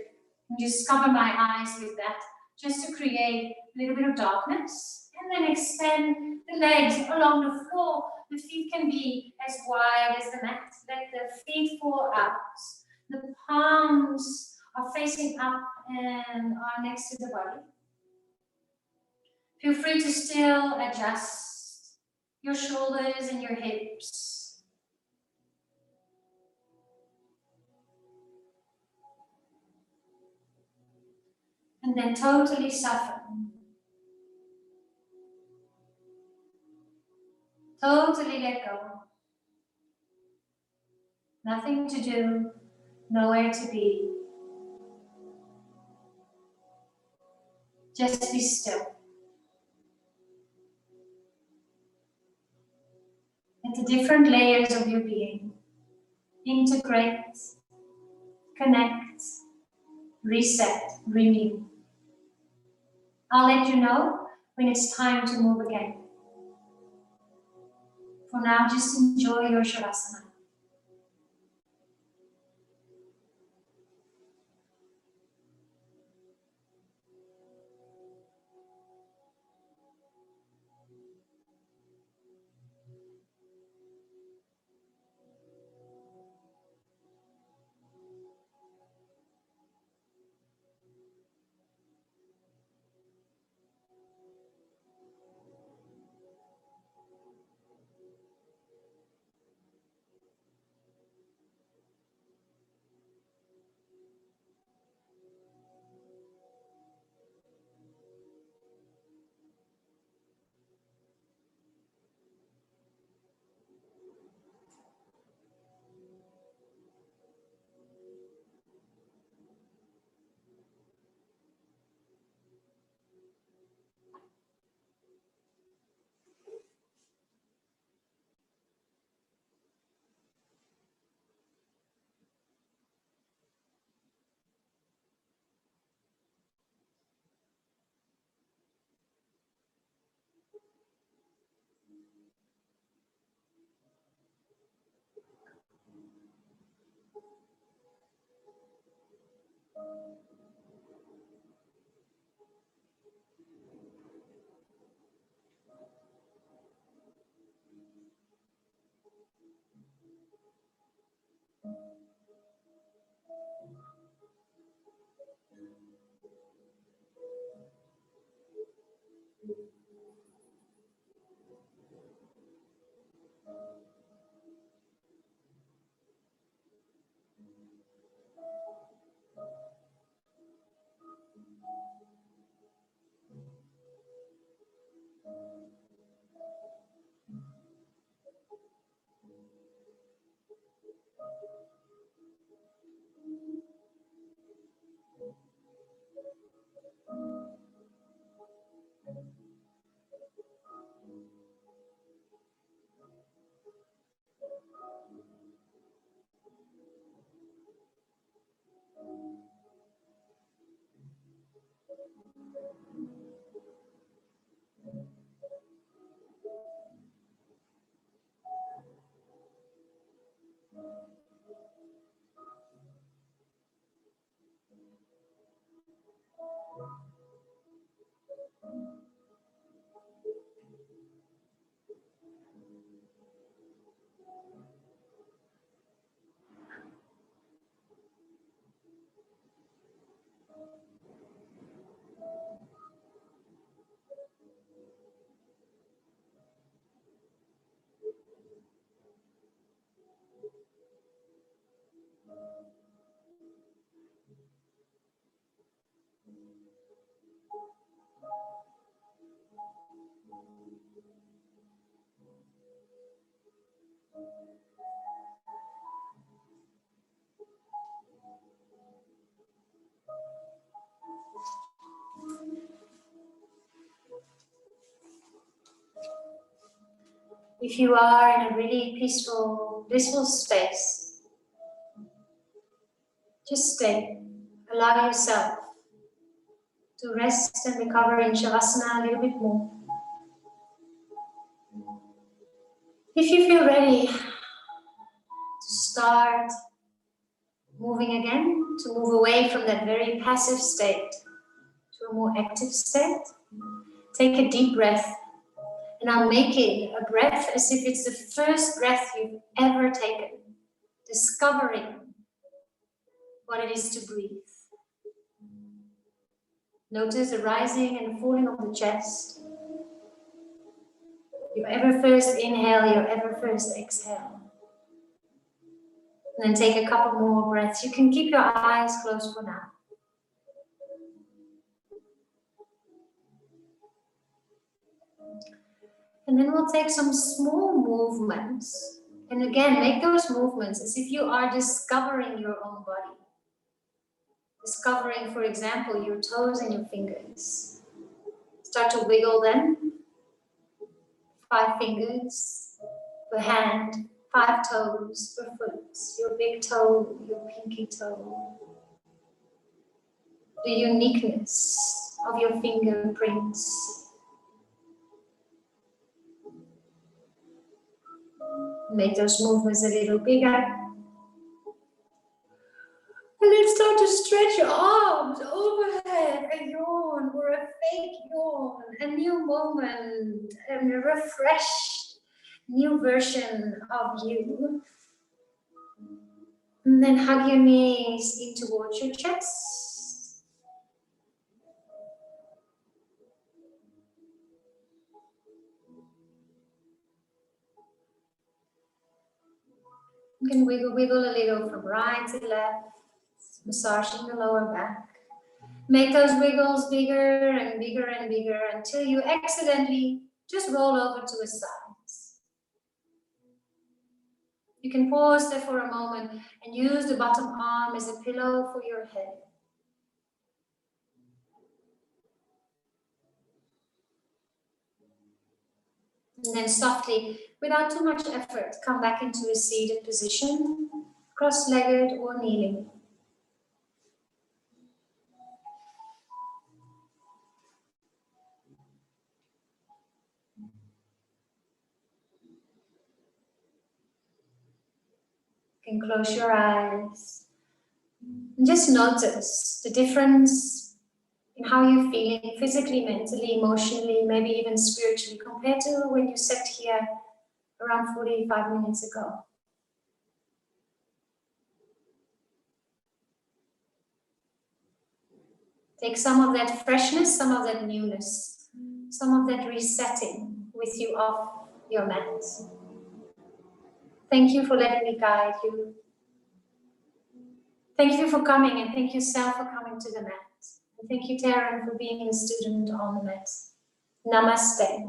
and just cover my eyes with that, just to create a little bit of darkness. And then extend the legs along the floor. The feet can be as wide as the mat. Let the feet fall out. The palms are facing up and are next to the body. Feel free to still adjust your shoulders and your hips. And then totally soften. Totally let go. Nothing to do, nowhere to be. Just be still. Let the different layers of your being integrate, connect, reset, renew. I'll let you know when it's time to move again. For now, just enjoy your Shavasana. If you are in a really peaceful, blissful space, just stay. Allow yourself to rest and recover in Shavasana a little bit more. If you feel ready to start moving again, to move away from that very passive state to a more active state, take a deep breath. And I'll make it a breath as if it's the first breath you've ever taken, discovering what it is to breathe. Notice the rising and the falling of the chest. Your ever first inhale, your ever first exhale. And then take a couple more breaths. You can keep your eyes closed for now. And then we'll take some small movements. And again, make those movements as if you are discovering your own body. Discovering, for example, your toes and your fingers. Start to wiggle them. 5 fingers per hand, 5 toes per foot. Your big toe, your pinky toe. The uniqueness of your fingerprints. Make those movements a little bigger. And then start to stretch your arms overhead, a yawn or a fake yawn, a new moment, and a refreshed new version of you. And then hug your knees in towards your chest. You can wiggle a little from right to left, massaging the lower back. Make those wiggles bigger and bigger and bigger until you accidentally just roll over to a side. You can pause there for a moment and use the bottom arm as a pillow for your head. And then softly, without too much effort, come back into a seated position, cross-legged or kneeling. You can close your eyes and just notice the difference in how you're feeling physically, mentally, emotionally, maybe even spiritually compared to when you sat here around 45 minutes ago. Take some of that freshness, some of that newness, some of that resetting with you off your mat. Thank you for letting me guide you. Thank you for coming, and thank you, Sal, for coming to the mat. And thank you, Taryn, for being a student on the mat. Namaste.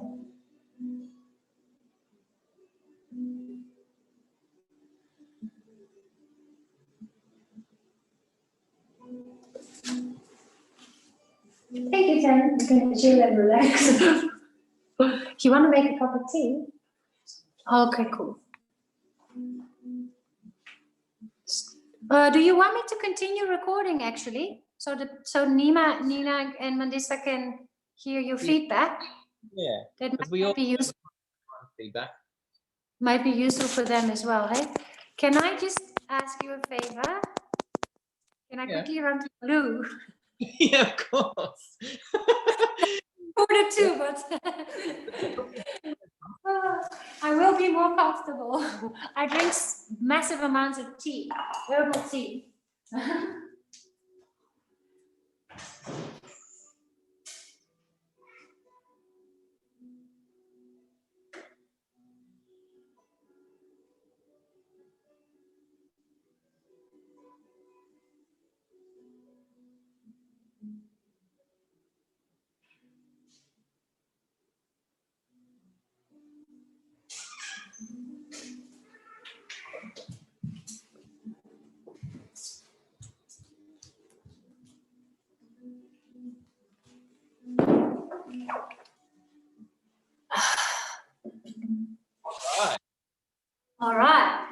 Thank you, Taryn. You can chill and relax. You want to make a cup of tea? Okay, cool. Do you want me to continue recording actually? So Nina and Melissa can hear your feedback? Yeah. That might be useful. Feedback. Might be useful for them as well, hey? Can I just ask you a favor? Can I quickly run to Lou? Yeah, of course. Order two, but I will be more comfortable. I drink massive amounts of tea, herbal tea. All right.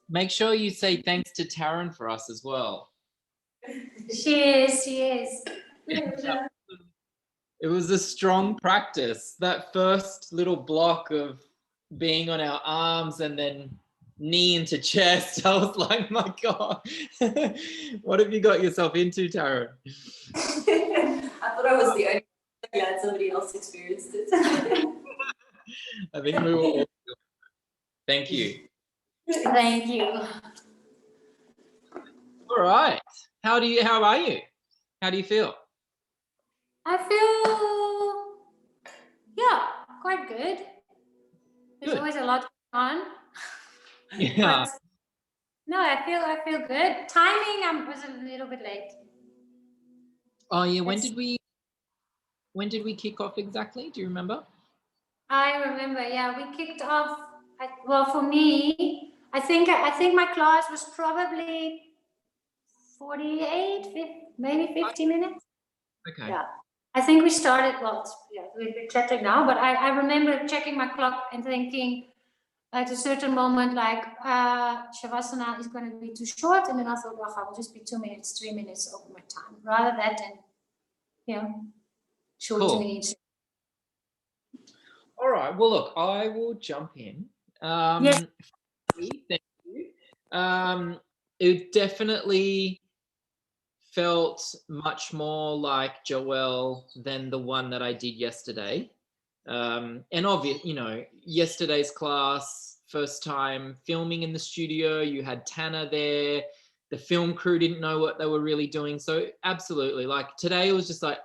Make sure you say thanks to Taryn for us as well. She is. It was a strong practice. That first little block of being on our arms and then knee into chest. I was like, my God, what have you got yourself into, Taryn? I thought I was the only one. Glad somebody else experienced it. I think we were all. Thank you. Thank you. All right. How are you? How do you feel? I feel, quite good. There's always a lot going on. Yeah. But no, I feel good. Timing, I was a little bit late. Oh yeah. When did we kick off exactly? Do you remember? I remember. Yeah, we kicked off. Well, for me, I think my class was probably 48, maybe 50 minutes. Okay. Yeah. I think we started, we're chatting now, but I remember checking my clock and thinking at a certain moment, like, Shavasana is going to be too short. And then I thought, I will just be 2 minutes, 3 minutes over my time, rather than, shortening it. All right. Well, look, I will jump in. Yes. Thank you. It definitely felt much more like Joëlle than the one that I did yesterday. And yesterday's class, first time filming in the studio, you had Tanner there. The film crew didn't know what they were really doing. So absolutely, like today it was just like,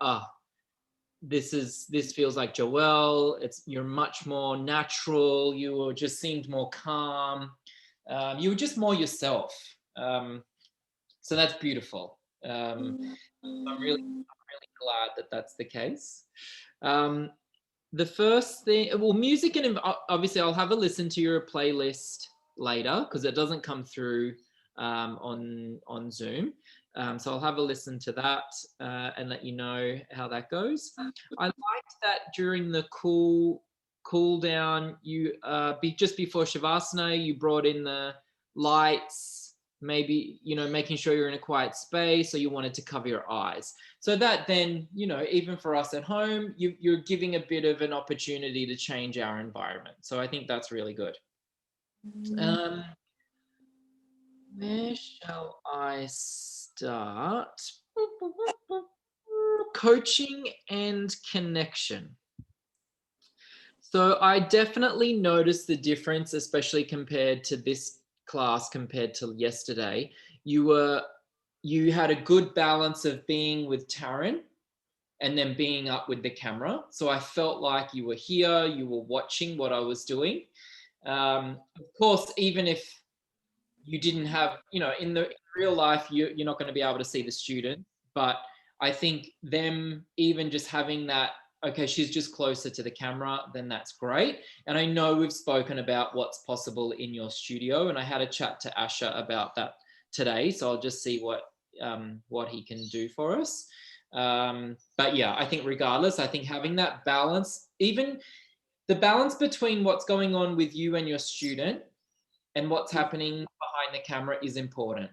this feels like Joëlle. You're much more natural. You just seemed more calm. You were just more yourself. So that's beautiful. I'm really glad that that's the case. The first thing, well, music, and obviously I'll have a listen to your playlist later because it doesn't come through on Zoom. So I'll have a listen to that and let you know how that goes. I liked that during the cool down, you just before Shavasana, you brought in the lights, maybe, making sure you're in a quiet space, or you wanted to cover your eyes. So that then, even for us at home, you're giving a bit of an opportunity to change our environment. So I think that's really good. Where shall I start? Coaching and connection. So I definitely noticed the difference, especially compared to this class compared to yesterday. You had a good balance of being with Taryn and then being up with the camera. So I felt like you were here, you were watching what I was doing. Of course, even if you didn't have, in the real life, you're not going to be able to see the student, but I think them even just having that, okay, she's just closer to the camera, then that's great. And I know we've spoken about what's possible in your studio, and I had a chat to Asha about that today. So I'll just see what he can do for us. But yeah, I think regardless, I think having that balance, even the balance between what's going on with you and your student and what's happening behind the camera is important.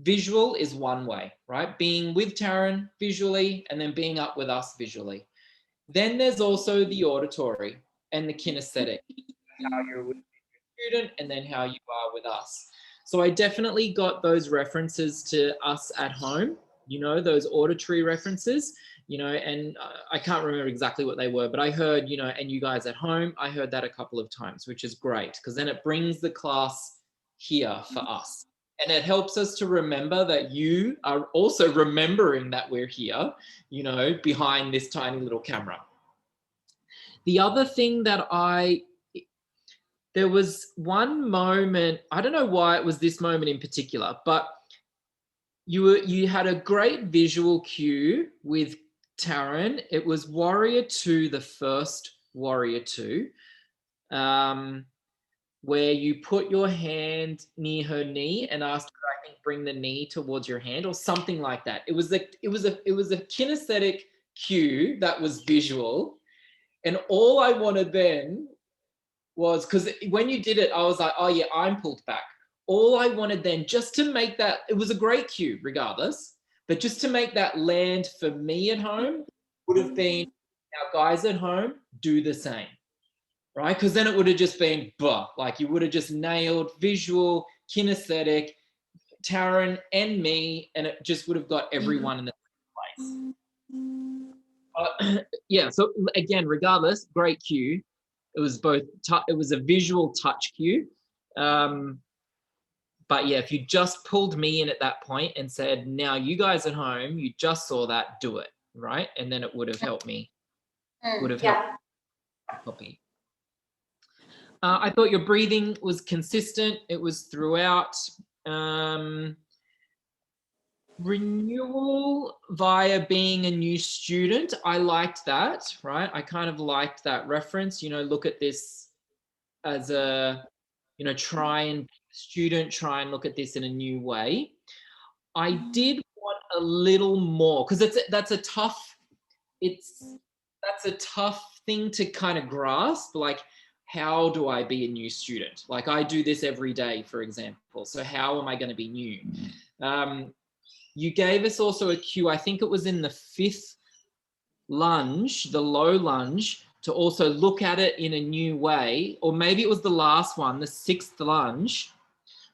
Visual is one way, right? Being with Taryn visually and then being up with us visually. Then there's also the auditory and the kinesthetic, how you're with your student and then how you are with us. So I definitely got those references to us at home, you know, those auditory references, you know, and I can't remember exactly what they were, but I heard, you know, and you guys at home, I heard that a couple of times, which is great because then it brings the class here for us. And it helps us to remember that you are also remembering that we're here, you know, behind this tiny little camera. The other thing that there was one moment, I don't know why it was this moment in particular, but you had a great visual cue with Taryn. It was Warrior 2, the first Warrior 2. Where you put your hand near her knee and asked her, I think, bring the knee towards your hand or something like that. It was a kinesthetic cue that was visual. And all I wanted then was, because when you did it, I was like, oh yeah, I'm pulled back. All I wanted then, just to make that, it was a great cue regardless, but just to make that land for me at home would have been, our guys at home, do the same. Right? Because then it would have just been, like you would have just nailed visual, kinesthetic, Taryn and me, and it just would have got everyone in the place. Yeah, so again, regardless, great cue. It was both, it was a visual touch cue. But yeah, if you just pulled me in at that point and said, now you guys at home, you just saw that, do it, right? And then it would have helped me, helped me. I thought your breathing was consistent. It was throughout. Renewal via being a new student. I liked that, right? I kind of liked that reference, you know, look at this as a, you know, try and be a student, try and look at this in a new way. I did want a little more because that's a tough thing to kind of grasp. Like, how do I be a new student? Like, I do this every day, for example. So how am I going to be new? You gave us also a cue, I think it was in the 5th lunge, the low lunge, to also look at it in a new way, or maybe it was the last one, the 6th lunge.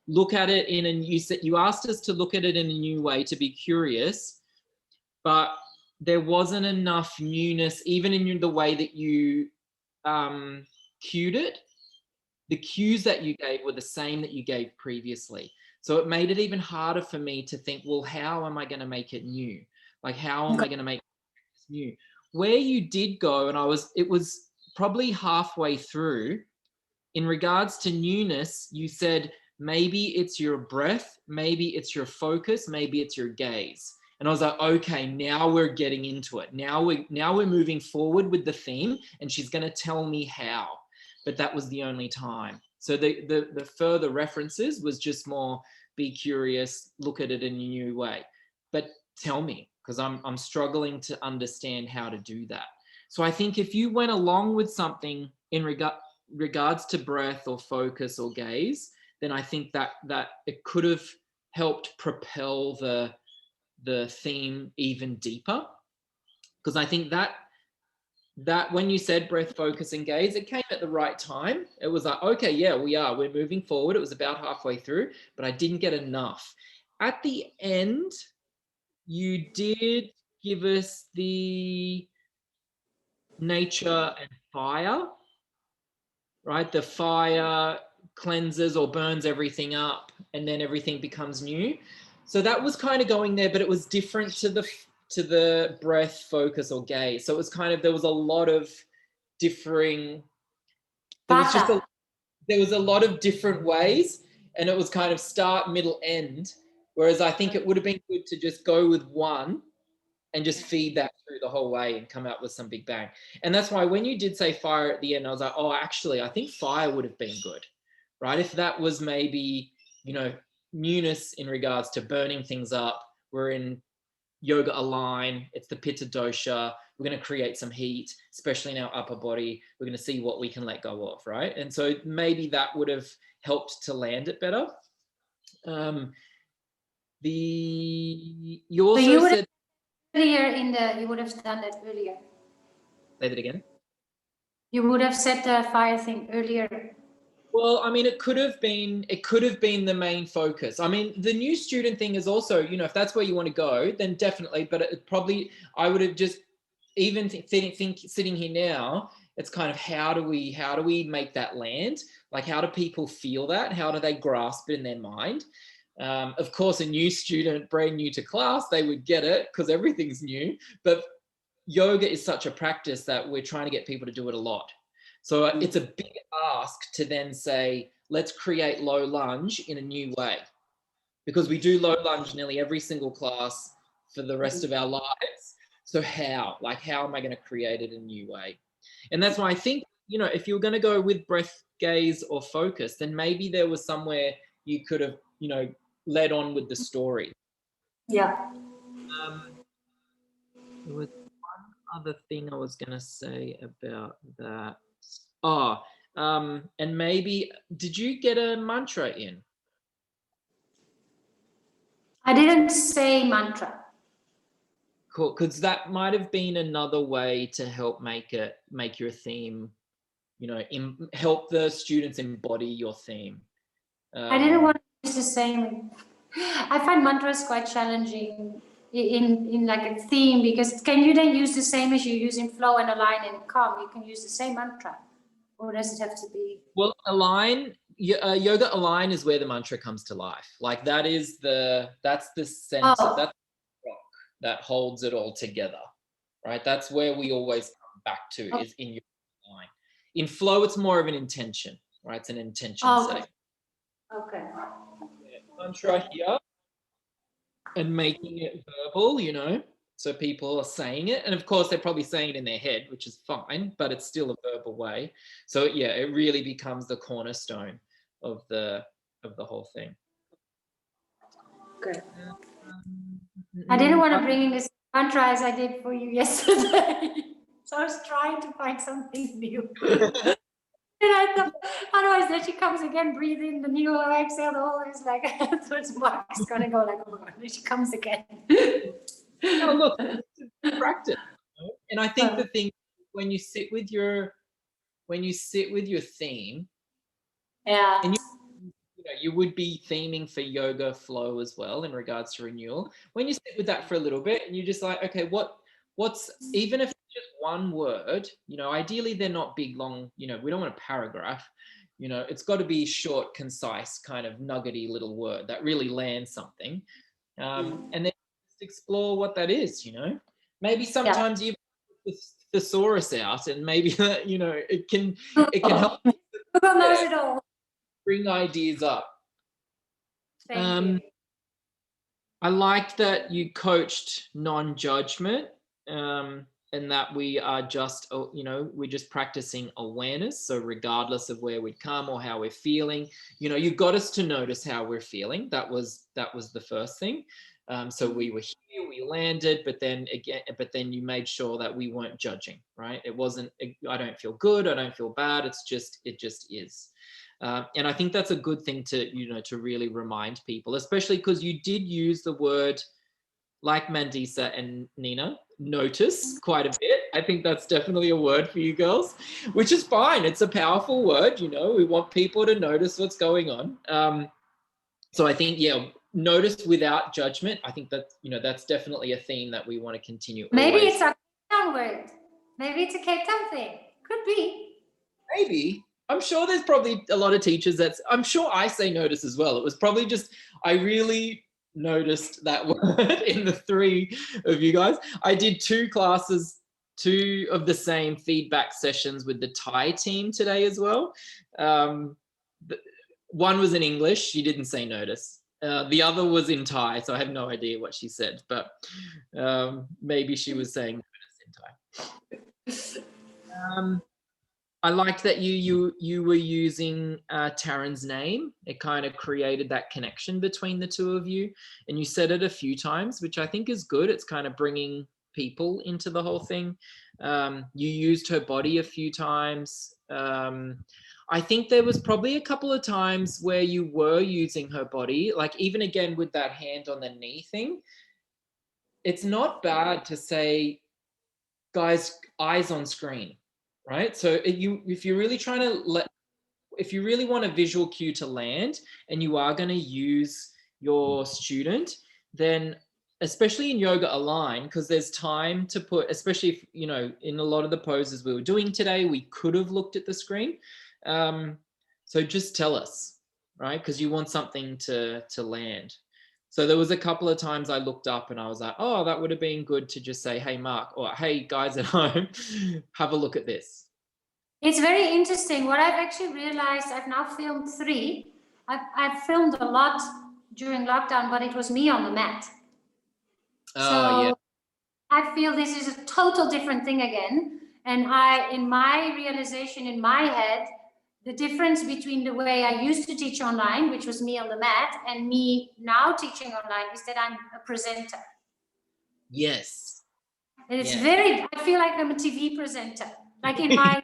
Look at it in you asked us to look at it in a new way, to be curious, but there wasn't enough newness, even in the way that you cued it. The cues that you gave were the same that you gave previously. So it made it even harder for me to think, well, how am I going to make it new? Like, how am I going to make this new? Where you did go, and it was probably halfway through, in regards to newness, you said, maybe it's your breath, maybe it's your focus, maybe it's your gaze. And I was like, okay, now we're getting into it. Now we're moving forward with the theme, and she's going to tell me how. But that was the only time. So the further references was just more be curious, look at it in a new way. But tell me, because I'm struggling to understand how to do that. So I think if you went along with something in regards to breath or focus or gaze, then I think that it could have helped propel the theme even deeper. Because I think that when you said breath, focus, and gaze, it came at the right time. It was like, okay, yeah, we're moving forward. It was about halfway through, but I didn't get enough. At the end, you did give us the nature and fire, right? The fire cleanses or burns everything up, and then everything becomes new. So that was kind of going there, but it was different to the breath, focus, or gaze. So it was kind of, there was a lot of differing, there was a lot of different ways, and it was kind of start, middle, end. Whereas I think it would have been good to just go with one and just feed that through the whole way and come out with some big bang. And that's why when you did say fire at the end, I was like, oh, actually, I think fire would have been good, right? If that was maybe, newness in regards to burning things up. We're in yoga align. It's the pitta dosha. We're going to create some heat, especially in our upper body. We're going to see what we can let go of, right? And so maybe that would have helped to land it better. You also So you would said, you would have done that earlier. say that again. You would have said the fire thing earlier. Well, I mean, it could have been the main focus. I mean, the new student thing is also, you know, if that's where you want to go, then definitely. But it probably, I would have just even sitting here now, it's kind of how do we make that land? Like, how do people feel that? How do they grasp it in their mind? Of course, a new student, brand new to class, they would get it because everything's new. But yoga is such a practice that we're trying to get people to do it a lot. So it's a big ask to then say, let's create low lunge in a new way, because we do low lunge nearly every single class for the rest of our lives. So how am I going to create it in a new way? And that's why I think, you know, if you're going to go with breath, gaze, or focus, then maybe there was somewhere you could have, you know, led on with the story. Yeah. There was one other thing I was going to say about that. And maybe, did you get a mantra in? I didn't say mantra. Cool, because that might have been another way to help make your theme, you know, help the students embody your theme. I didn't want to use the same. I find mantras quite challenging in like a theme, because can you then use the same as you use in flow and align and calm? You can use the same mantra, or does it have to be? Well, yoga align is where the mantra comes to life. Like that's the center, Oh. that's the rock that holds it all together, right? That's where we always come back to, is in your align. In flow, it's more of an intention, right? It's an intention setting. Okay. Mantra here, and making it verbal, you know, so people are saying it, and of course they're probably saying it in their head, which is fine, but it's still a verbal way. So yeah, it really becomes the cornerstone of the whole thing. Good. I didn't want to bring in this mantra as I did for you yesterday. So I was trying to find something new. And I thought, otherwise then she comes again, breathe in the new, exhale the whole, it's like, so it's Mark's gonna go like, oh my God, then she comes again. No, look, it's practice. You know? And I think the thing, when you sit with your theme, Yeah. and you would be theming for yoga flow as well in regards to renewal. When you sit with that for a little bit and you're just like, okay, what's, even if it's just one word, you know, ideally they're not big, long, you know, we don't want a paragraph, you know, it's got to be short, concise, kind of nuggety little word that really lands something. And then just explore what that is, you know. Maybe sometimes you put the thesaurus out, and maybe that, you know, it can help. Google knows it all. Bring ideas up. Thank you. I liked that you coached non-judgment, and that we are just, you know, we're just practicing awareness. So regardless of where we'd come or how we're feeling, you know, you got us to notice how we're feeling. That was the first thing. So we were here, we landed, but then you made sure that we weren't judging, right? It wasn't, I don't feel good, I don't feel bad. It just is. And I think that's a good thing to, you know, to really remind people, especially because you did use the word, like Mandisa and Nina, notice quite a bit. I think that's definitely a word for you girls, which is fine. It's a powerful word, you know, we want people to notice what's going on. So I think, yeah, notice without judgment. I think that, you know, that's definitely a theme that we want to continue. Maybe always. it's a Cape Town word. Maybe it's a Cape Town thing. Could be. Maybe. I'm sure there's probably a lot of teachers I'm sure I say notice as well. It was probably just, I really noticed that word in the three of you guys. I did 2 classes, 2 of the same feedback sessions with the Thai team today as well. One was in English, she didn't say notice. The other was in Thai, so I have no idea what she said, but maybe she was saying notice in Thai. I liked that you were using Taryn's name. It kind of created that connection between the two of you, and you said it a few times, which I think is good. It's kind of bringing people into the whole thing. You used her body a few times. I think there was probably a couple of times where you were using her body, like even again with that hand on the knee thing. It's not bad to say, guys, eyes on screen, right? So if you're really trying to if you really want a visual cue to land and you are going to use your student, then especially in yoga align, because there's time to put, especially if, you know, in a lot of the poses we were doing today, we could have looked at the screen. So just tell us, right? Because you want something to land. So there was a couple of times I looked up and I was like, oh, that would have been good to just say, hey, Mark, or hey, guys at home, have a look at this. It's very interesting. What I've actually realized, I've now filmed 3. I've filmed a lot during lockdown, but it was me on the mat. Oh, yeah. I feel this is a total different thing again. And in my realization, in my head, the difference between the way I used to teach online, which was me on the mat, and me now teaching online is that I'm a presenter. Yes. And it's Yeah. I feel like I'm a TV presenter, like in my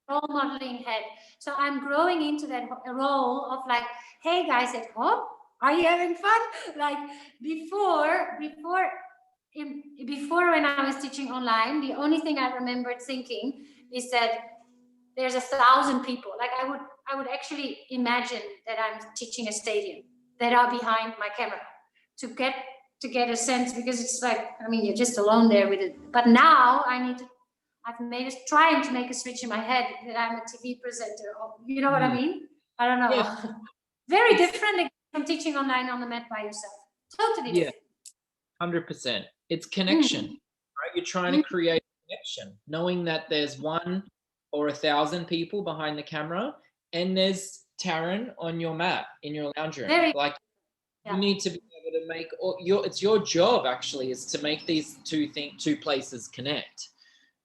role modeling head. So I'm growing into that role of like, hey guys at home, are you having fun? Like before when I was teaching online, the only thing I remembered thinking is that there's 1,000 people. Like I would actually imagine that I'm teaching a stadium that are behind my camera to get a sense, because it's like, I mean, you're just alone there with it. But now I'm trying to make a switch in my head that I'm a TV presenter. You know what I mean? I don't know. Yeah. Very different from teaching online on the mat by yourself. Totally different. 100%. It's connection, right? You're trying to create connection, knowing that there's 1 or 1,000 people behind the camera, and there's Taryn on your mat in your lounge room. You need to be able to make it's your job actually is to make these two places connect.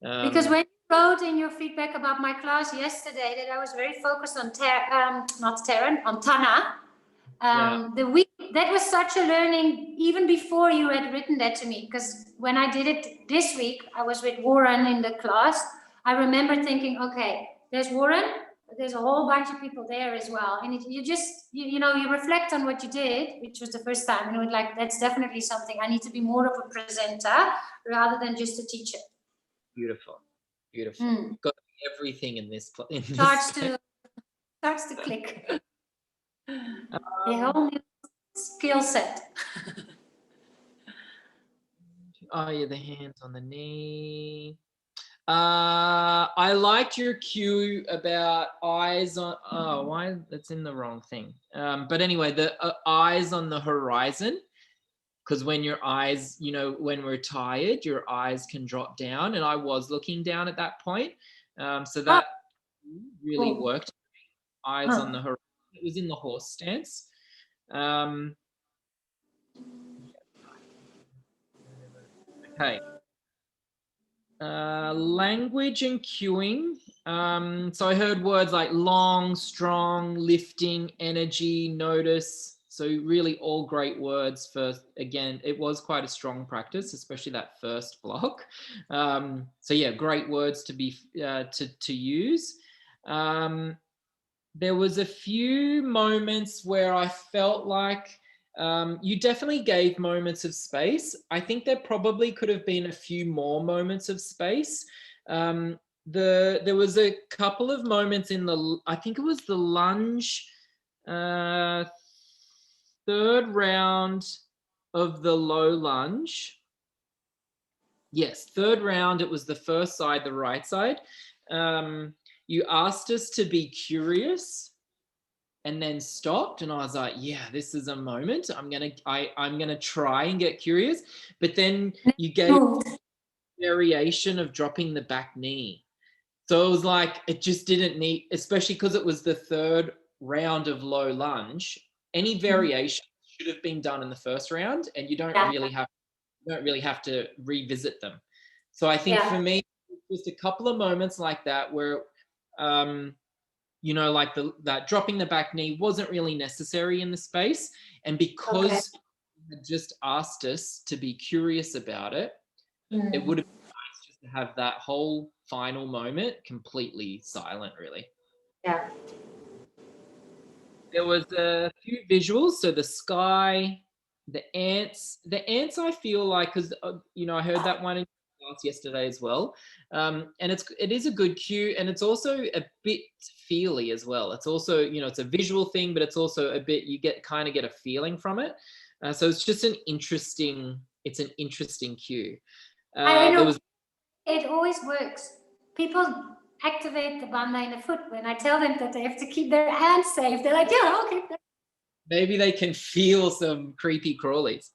Because when you wrote in your feedback about my class yesterday that I was very focused on on Tana, the week that was such a learning even before you had written that to me, because when I did it this week, I was with Warren in the class. I remember thinking, okay, there's Warren, but there's a whole bunch of people there as well, and you reflect on what you did, which was the first time, and it was like, that's definitely something I need to be more of a presenter rather than just a teacher. Beautiful. Got everything in this. Starts to click. A whole new skill set. Oh yeah, the hands on the knee. I liked your cue about eyes on. Oh, why? That's in the wrong thing. But anyway, the eyes on the horizon. Because when your eyes, when we're tired, your eyes can drop down. And I was looking down at that point. So that really worked. Eyes on the horizon. It was in the horse stance. Okay. Language and cueing. So I heard words like long, strong, lifting, energy, notice. So really all great words for, again, it was quite a strong practice, especially that first block. So yeah, great words to be, to use. There was a few moments where I felt like you definitely gave moments of space. I think there probably could have been a few more moments of space. There was a couple of moments I think it was the lunge, third round of the low lunge. Yes, third round, it was the first side, the right side. You asked us to be curious and then stopped, and I was like, yeah, this is a moment. I'm gonna try and get curious. But then you gave variation of dropping the back knee. So it was like, it just didn't need, especially because it was the third round of low lunge, any variation should have been done in the first round, and you don't really have to revisit them. So I think for me, just a couple of moments like that where, like that dropping the back knee wasn't really necessary in the space. And because you had just asked us to be curious about it, it would have been nice just to have that whole final moment completely silent, really. Yeah. There was a few visuals, so the sky, the ants. The ants, I feel like, because I heard that one in class yesterday as well, and it is a good cue, and it's also a bit feely as well. It's also it's a visual thing, but it's also a bit you kind of get a feeling from it. So it's just an interesting cue. I know. There was It always works. People activate the bandha in the foot when I tell them that they have to keep their hands safe. They're like, yeah, okay. maybe they can feel some creepy crawlies.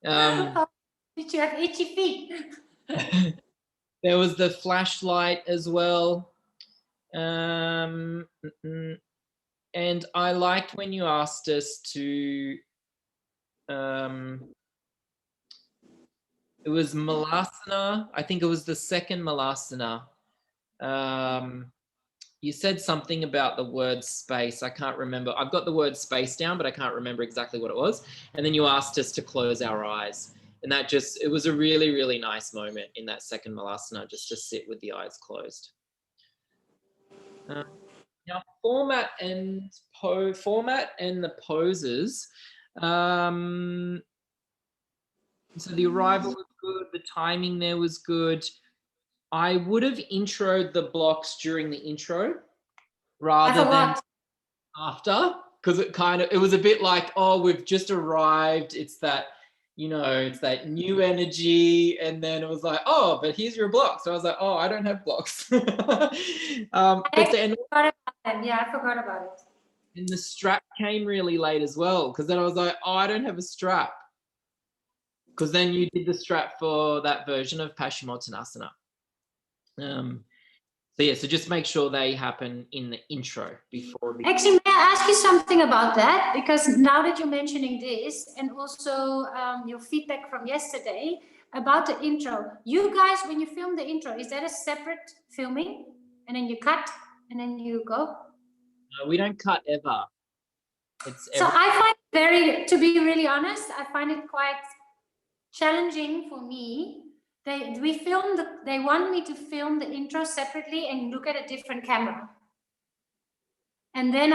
Did you have itchy feet? There was the flashlight as well. And I liked when you asked us to, it was Malasana. I think it was the second Malasana. You said something about the word space. I can't remember. I've got the word space down, but I can't remember exactly what it was. And then you asked us to close our eyes. And it was a really, really nice moment in that second Malasana, just to sit with the eyes closed. Now, format and the poses. So the arrival was good. The timing there was good. I would have introed the blocks during the intro rather than after, because it was a bit like, oh, we've just arrived. It's that, it's that new energy. And then it was like, oh, but here's your block. So I was like, oh, I don't have blocks. But then I forgot about it. And the strap came really late as well, because then I was like, oh, I don't have a strap. Because then you did the strap for that version of Paschimottanasana. So just make sure they happen in the intro before. Actually, may I ask you something about that? Because now that you're mentioning this, and also your feedback from yesterday about the intro, you guys, when you film the intro, is that a separate filming? And then you cut, and then you go? No, we don't cut ever. So I find to be really honest, I find it quite challenging for me. They want me to film the intro separately and look at a different camera. And then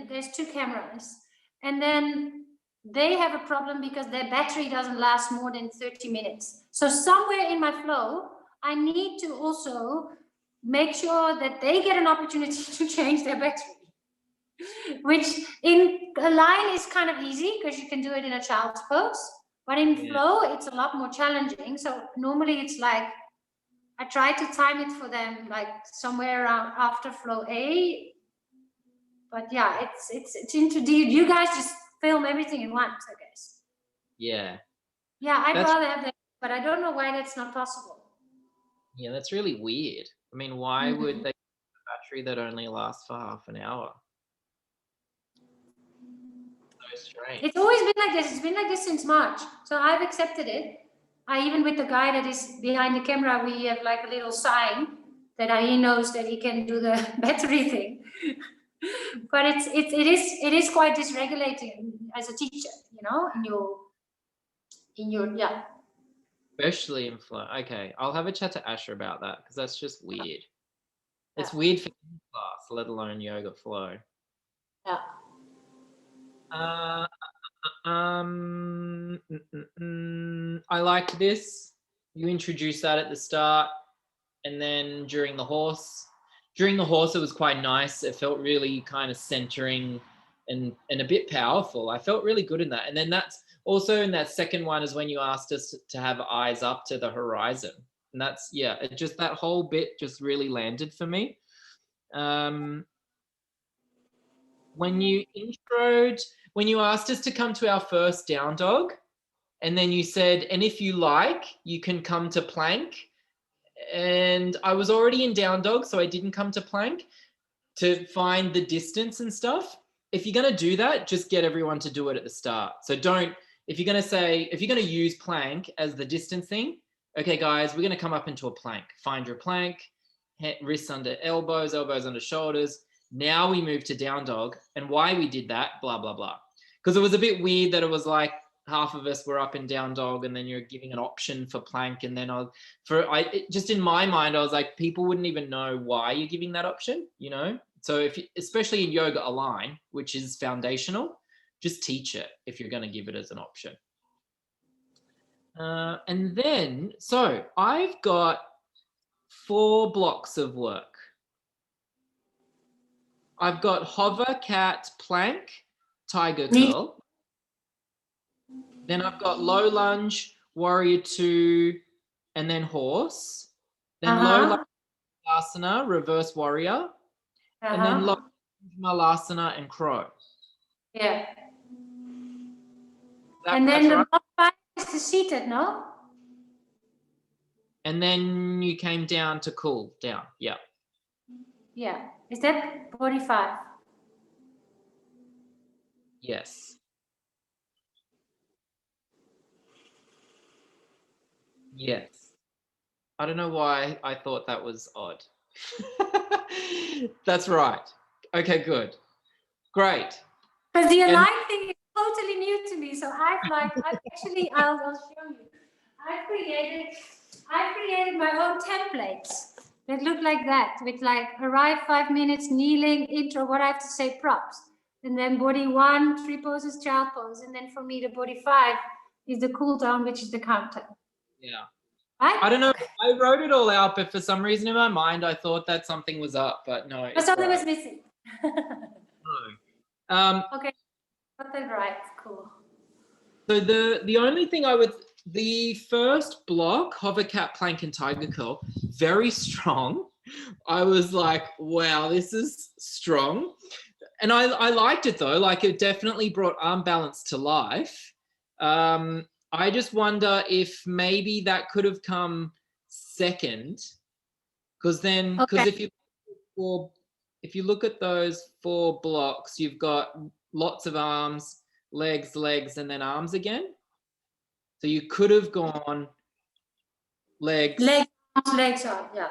there's two cameras. And then they have a problem because their battery doesn't last more than 30 minutes. So somewhere in my flow, I need to also make sure that they get an opportunity to change their battery. Which in a line is kind of easy because you can do it in a child's pose. But in flow, it's a lot more challenging. So normally it's like, I try to time it for them, like somewhere around after flow A. But yeah, it's into you guys just film everything in once, I guess. Yeah. Yeah, I'd rather have that, but I don't know why that's not possible. Yeah, that's really weird. I mean, why would they have a battery that only lasts for half an hour? So strange. It's always been like this. It's been like this since March. So I've accepted it. Even with the guy that is behind the camera, we have like a little sign that he knows that he can do the battery thing. But it is quite dysregulating as a teacher, in your yeah. Especially in flow. Okay, I'll have a chat to Asher about that, because that's just weird. It's weird for class, let alone yoga flow. Yeah. I liked this. You introduced that at the start, and then during the horse, it was quite nice. It felt really kind of centering and a bit powerful. I felt really good in that. And then that's also in that second one is when you asked us to have eyes up to the horizon. And that's, that whole bit just really landed for me. When you asked us to come to our first down dog, and then you said, and if you like, you can come to plank. And I was already in down dog, so I didn't come to plank to find the distance and stuff. If you're going to do that, just get everyone to do it at the start. So if you're going to use plank as the distance thing, okay, guys, we're going to come up into a plank. Find your plank, wrists under elbows, elbows under shoulders. Now we move to down dog, and why we did that, blah, blah, blah. Because it was a bit weird that it was like half of us were up in down dog, and then you're giving an option for plank. And then just in my mind, I was like, people wouldn't even know why you're giving that option, So if you, especially in yoga align, which is foundational, just teach it if you're going to give it as an option. And then, so I've got 4 blocks of work. I've got hover, cat, plank, tiger curl. Then I've got low lunge, warrior 2, and then horse. Then low lunge, asana, reverse warrior. And then low malasana and crow. Yeah. That's then the right. block 5 is the seated, no? And then you came down to cool down. Yeah. Yeah. Is that 45? Yes. Yes. I don't know why I thought that was odd. That's right. Okay, good. Great. Because the align thing is totally new to me. So I'll show you. I've created my own templates that look like that, with like arrive 5 minutes, kneeling, intro, what I have to say, props. And then body 1, 3 poses, child pose. And then for me, the body 5 is the cool down, which is the countdown. Yeah. Right? I don't know. I wrote it all out, but for some reason in my mind, I thought that something was up, but no. But something was missing. No. Okay. Got that right. Cool. So the first block, hover, cat, plank, and tiger curl, very strong. I was like, wow, this is strong. And I liked it though. Like, it definitely brought arm balance to life. I just wonder if maybe that could have come second, because if you look at those 4 blocks, you've got lots of arms, legs, and then arms again. So you could have gone legs, arms, yeah.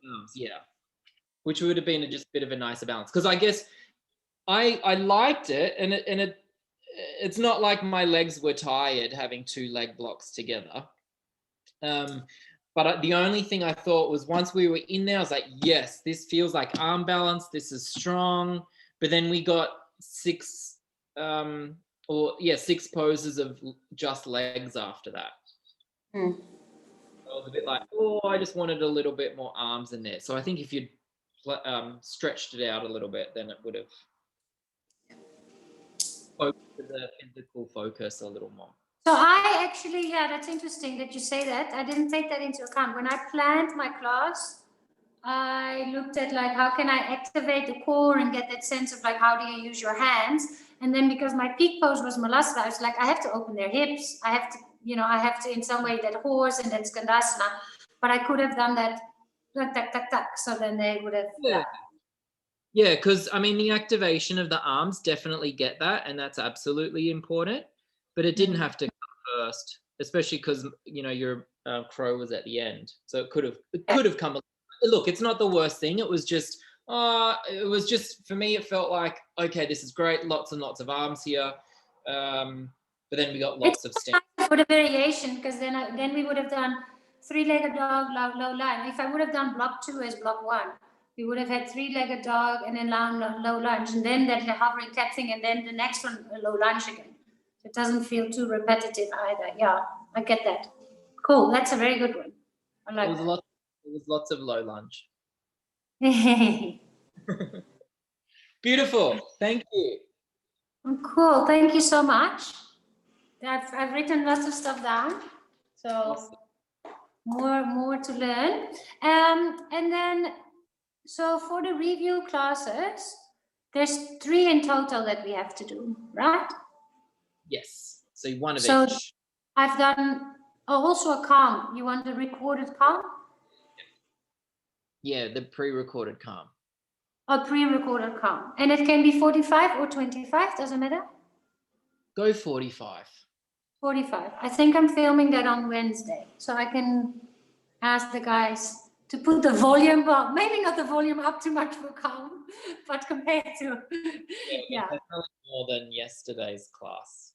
arms, yeah, which would have been just a bit of a nicer balance. Because I guess I liked it, and it's not like my legs were tired having 2 leg blocks together. But the only thing I thought was, once we were in there, I was like, yes, this feels like arm balance. This is strong. But then we got 6 poses of just legs after that. I was a bit like, oh, I just wanted a little bit more arms in there. So I think if you'd stretched it out a little bit, then it would have focused the physical focus a little more. So I actually, that's interesting that you say that. I didn't take that into account. When I planned my class, I looked at like, how can I activate the core and get that sense of like, how do you use your hands? And then because my peak pose was Malasana, I was like, I have to open their hips. I have to in some way that horse and then Skandasana. But I could have done that, tuck. So then they would have, Yeah, because I mean, the activation of the arms definitely get that, and that's absolutely important. But it didn't have to come first, especially because your crow was at the end, so it could have come. Look, it's not the worst thing. It was just for me. It felt like, okay, this is great, lots and lots of arms here, but then we got lots of steps for the variation, because then we would have done 3-legged dog, low lunge. If I would have done block 2 as block 1, we would have had 3-legged dog and then low lunge, and then that hovering cat thing, and then the next one low lunge again. It doesn't feel too repetitive either. Yeah, I get that. Cool. That's a very good one. I like it. It was lots of low lunge. Beautiful. Thank you. Cool. Thank you so much. I've written lots of stuff down. So awesome. more to learn. And then, so for the review classes, there's 3 in total that we have to do, right? Yes. So one of so each. I've done also a calm. You want the recorded calm? Yeah, the pre-recorded calm. A pre-recorded calm. And it can be 45 or 25, doesn't matter? Go 45. 45. I think I'm filming that on Wednesday. So I can ask the guys to put the volume, well, maybe not the volume up too much for calm, but compared to, yeah. Definitely more than yesterday's class.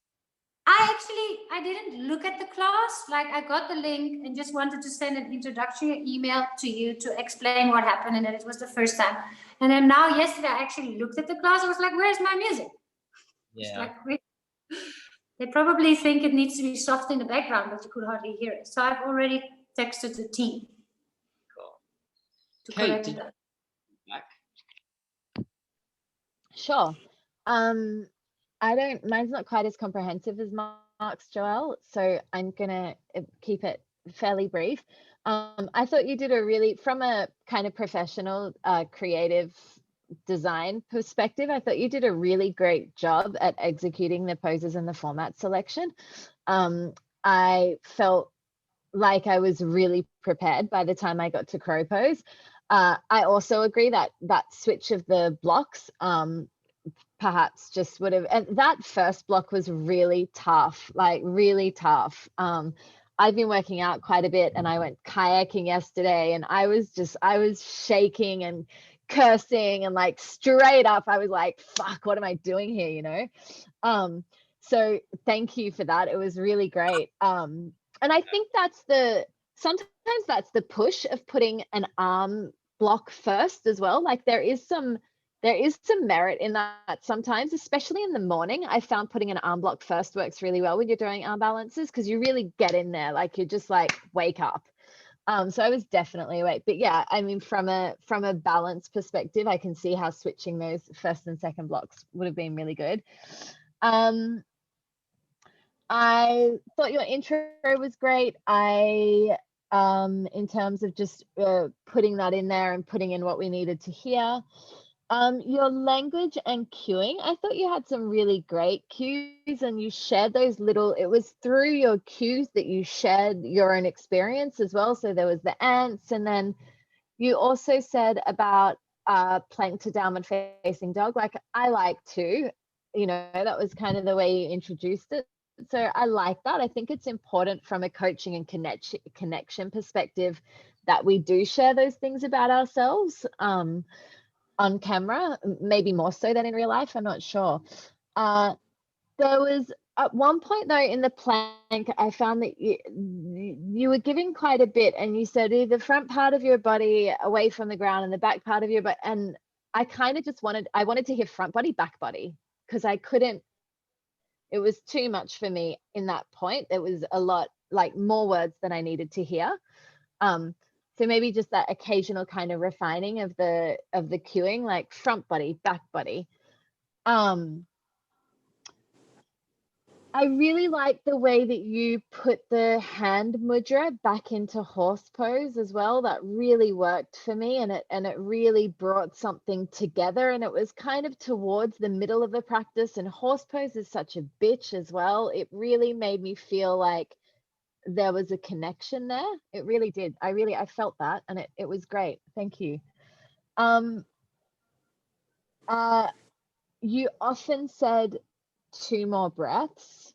I didn't look at the class. Like, I got the link and just wanted to send an introductory email to you to explain what happened, and that it was the first time. And then now yesterday I actually looked at the class. I was like, where's my music? It's Yeah. like, they probably think it needs to be soft in the background, but you could hardly hear it. So I've already texted the team. Cool. To Kate, correct did that. back? Sure. Mine's not quite as comprehensive as Mark's, Joelle, so I'm gonna keep it fairly brief. I thought you did from a kind of professional creative design perspective, I thought you did a really great job at executing the poses and the format selection. I felt like I was really prepared by the time I got to crow pose. I also agree that that switch of the blocks perhaps just would have, and that first block was really tough, like really tough. I've been working out quite a bit, and I went kayaking yesterday, and I was shaking and cursing, and like straight up I was like, fuck, what am I doing here, you know? So thank you for that. It was really great. And I think sometimes that's the push of putting an arm block first as well. Like there is some merit in that sometimes, especially in the morning. I found putting an arm block first works really well when you're doing arm balances, because you really get in there, like you're just like, wake up. So I was definitely awake. But yeah, I mean, from a balance perspective, I can see how switching those first and second blocks would have been really good. I thought your intro was great. In terms of just putting that in there and putting in what we needed to hear. Your language and cueing, I thought you had some really great cues, and you shared those it was through your cues that you shared your own experience as well. So there was the ants, and then you also said about plank to downward facing dog, like I like to, you know, that was kind of the way you introduced it. So I like that. I think it's important from a coaching and connection perspective that we do share those things about ourselves on camera, maybe more so than in real life. I'm not sure. There was at one point though in the plank, I found that you were giving quite a bit, and you said the front part of your body away from the ground and the back part of your body. And I kind of just wanted to hear front body, back body, because I couldn't. It was too much for me in that point. It was a lot, like more words than I needed to hear. So maybe just that occasional kind of refining of the cueing, like front body, back body. I really like the way that you put the hand mudra back into horse pose as well. That really worked for me, and it really brought something together, and it was kind of towards the middle of the practice, and horse pose is such a bitch as well. It really made me feel like there was a connection there. It really did. I felt that, and it was great. Thank you. You often said 2 more breaths,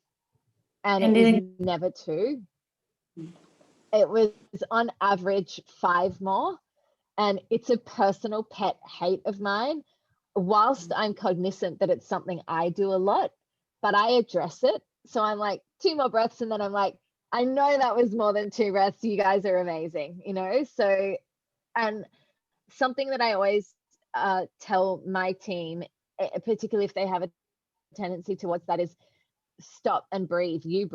and it was never 2. It was on average 5 more, and it's a personal pet hate of mine. Whilst I'm cognizant that it's something I do a lot, but I address it. So I'm like 2 more breaths, and then I'm like, I know that was more than 2 breaths. You guys are amazing, you know? So, and something that I always tell my team, particularly if they have a tendency towards that, is stop and breathe. You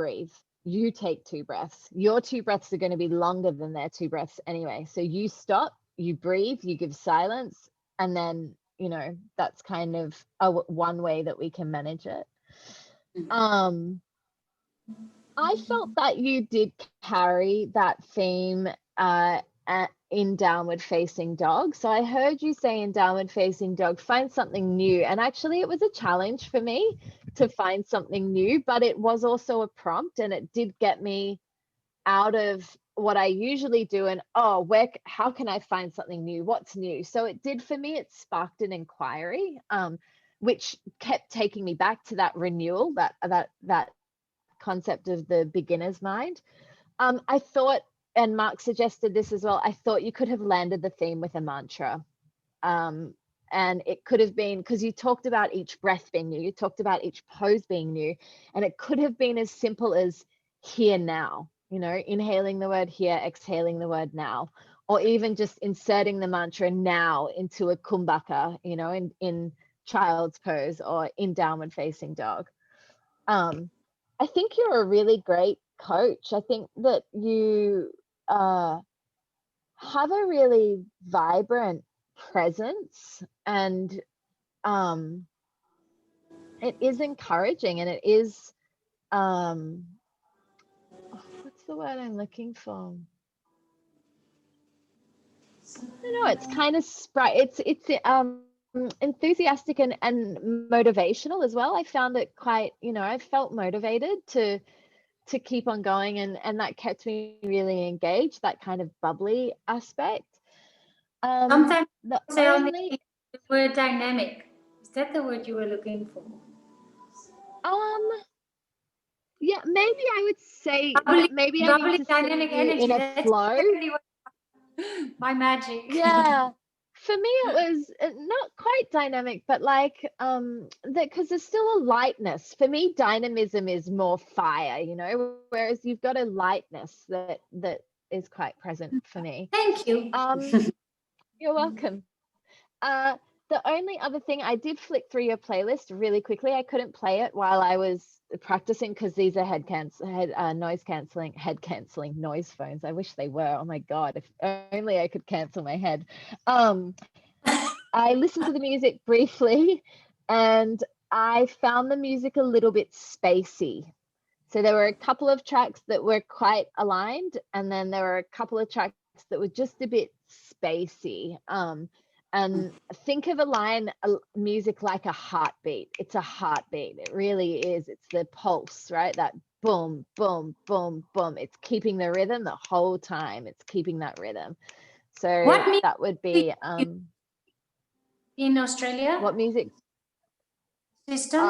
take 2 breaths. Your 2 breaths are going to be longer than their 2 breaths anyway. So you stop, you breathe, you give silence, and then, you know, that's kind of one way that we can manage it. I felt that you did carry that theme in downward facing dog. So I heard you say in downward facing dog, find something new. And actually it was a challenge for me to find something new, but it was also a prompt, and it did get me out of what I usually do and, how can I find something new? What's new? So it did for me, it sparked an inquiry, which kept taking me back to that renewal, that concept of the beginner's mind. I thought, and Mark suggested this as well, I thought you could have landed the theme with a mantra. And it could have been, because you talked about each breath being new, you talked about each pose being new, and it could have been as simple as here now, you know, inhaling the word here, exhaling the word now, or even just inserting the mantra now into a kumbhaka, you know, in child's pose or in downward facing dog. I think you're a really great coach. I think that you have a really vibrant presence, and it is encouraging, and it is what's the word I'm looking for? I don't know, it's kind of it's enthusiastic and motivational as well. I found it quite, you know, I felt motivated to keep on going, and that kept me really engaged, that kind of bubbly aspect. Sometimes The say only only the word dynamic. Is that the word you were looking for? yeah, maybe I would say Bubbly, maybe I bubbly need to dynamic see you energy. in a That's flow. exactly what my magic. Yeah. For me, it was not quite dynamic, but like that, because there's still a lightness. For me, dynamism is more fire, you know, whereas you've got a lightness that is quite present for me. Thank you. You're welcome. The only other thing, I did flick through your playlist really quickly. I couldn't play it while I was practicing because these are noise cancelling noise phones. I wish they were. Oh my God, if only I could cancel my head. I listened to the music briefly, and I found the music a little bit spacey. So there were a couple of tracks that were quite aligned, and then there were a couple of tracks that were just a bit spacey. And think of music like a heartbeat. It's a heartbeat. It really is. It's the pulse, right? That boom, boom, boom, boom. It's keeping the rhythm the whole time. It's keeping that rhythm. So that would be in Australia? what music System?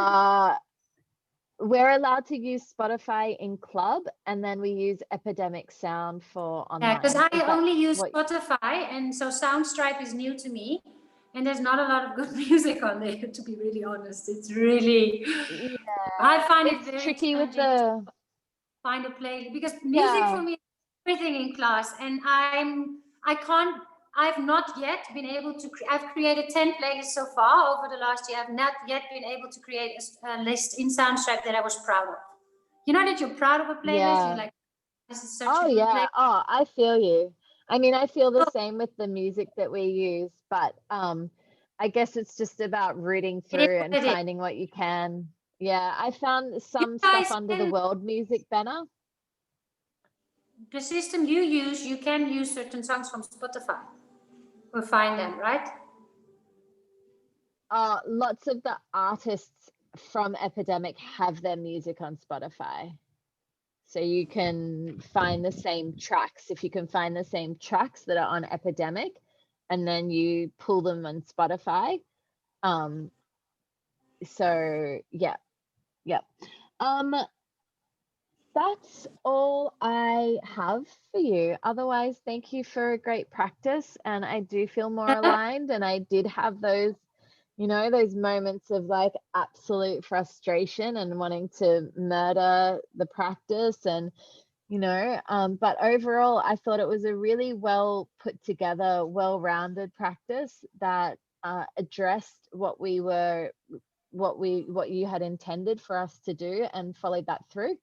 we're allowed to use Spotify in club, and then we use Epidemic Sound for online. Yeah, because I only use Spotify, and so Soundstripe is new to me, and there's not a lot of good music on there, to be really honest. It's really, I find it very tricky with to find a playlist, because music for me is everything in class, and I've not yet been able to, I've created 10 playlists so far over the last year. I've not yet been able to create a list in Soundstripe that I was proud of. You know that you're proud of a playlist, you're like, this is such a good playlist. Oh, I feel you. I mean, I feel the same with the music that we use, but I guess it's just about rooting through and finding what you can. Yeah, I found some stuff under the world music banner. The system you use, you can use certain songs from Spotify or find them, right? Lots of the artists from Epidemic have their music on Spotify. So you can find the same tracks. If you can find the same tracks that are on Epidemic, and then you pull them on Spotify. So yeah. That's all I have for you. Otherwise, thank you for a great practice, and I do feel more aligned, and I did have those, you know, those moments of like absolute frustration and wanting to murder the practice, and you know, but overall I thought it was a really well put together, well-rounded practice that addressed what you had intended for us to do and followed that through.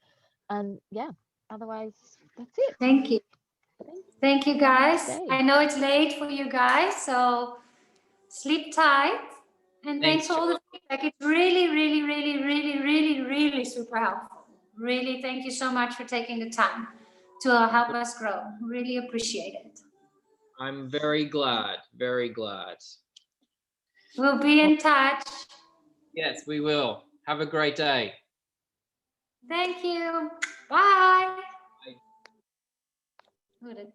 And yeah, otherwise that's it. Thank you. Thank you, guys. I know it's late for you guys, so sleep tight. And thanks for all the feedback. It's really, really, really, really, really, really super helpful. Really, thank you so much for taking the time to help us grow. Really appreciate it. I'm very glad, very glad. We'll be in touch. Yes, we will. Have a great day. Thank you. Bye. Bye.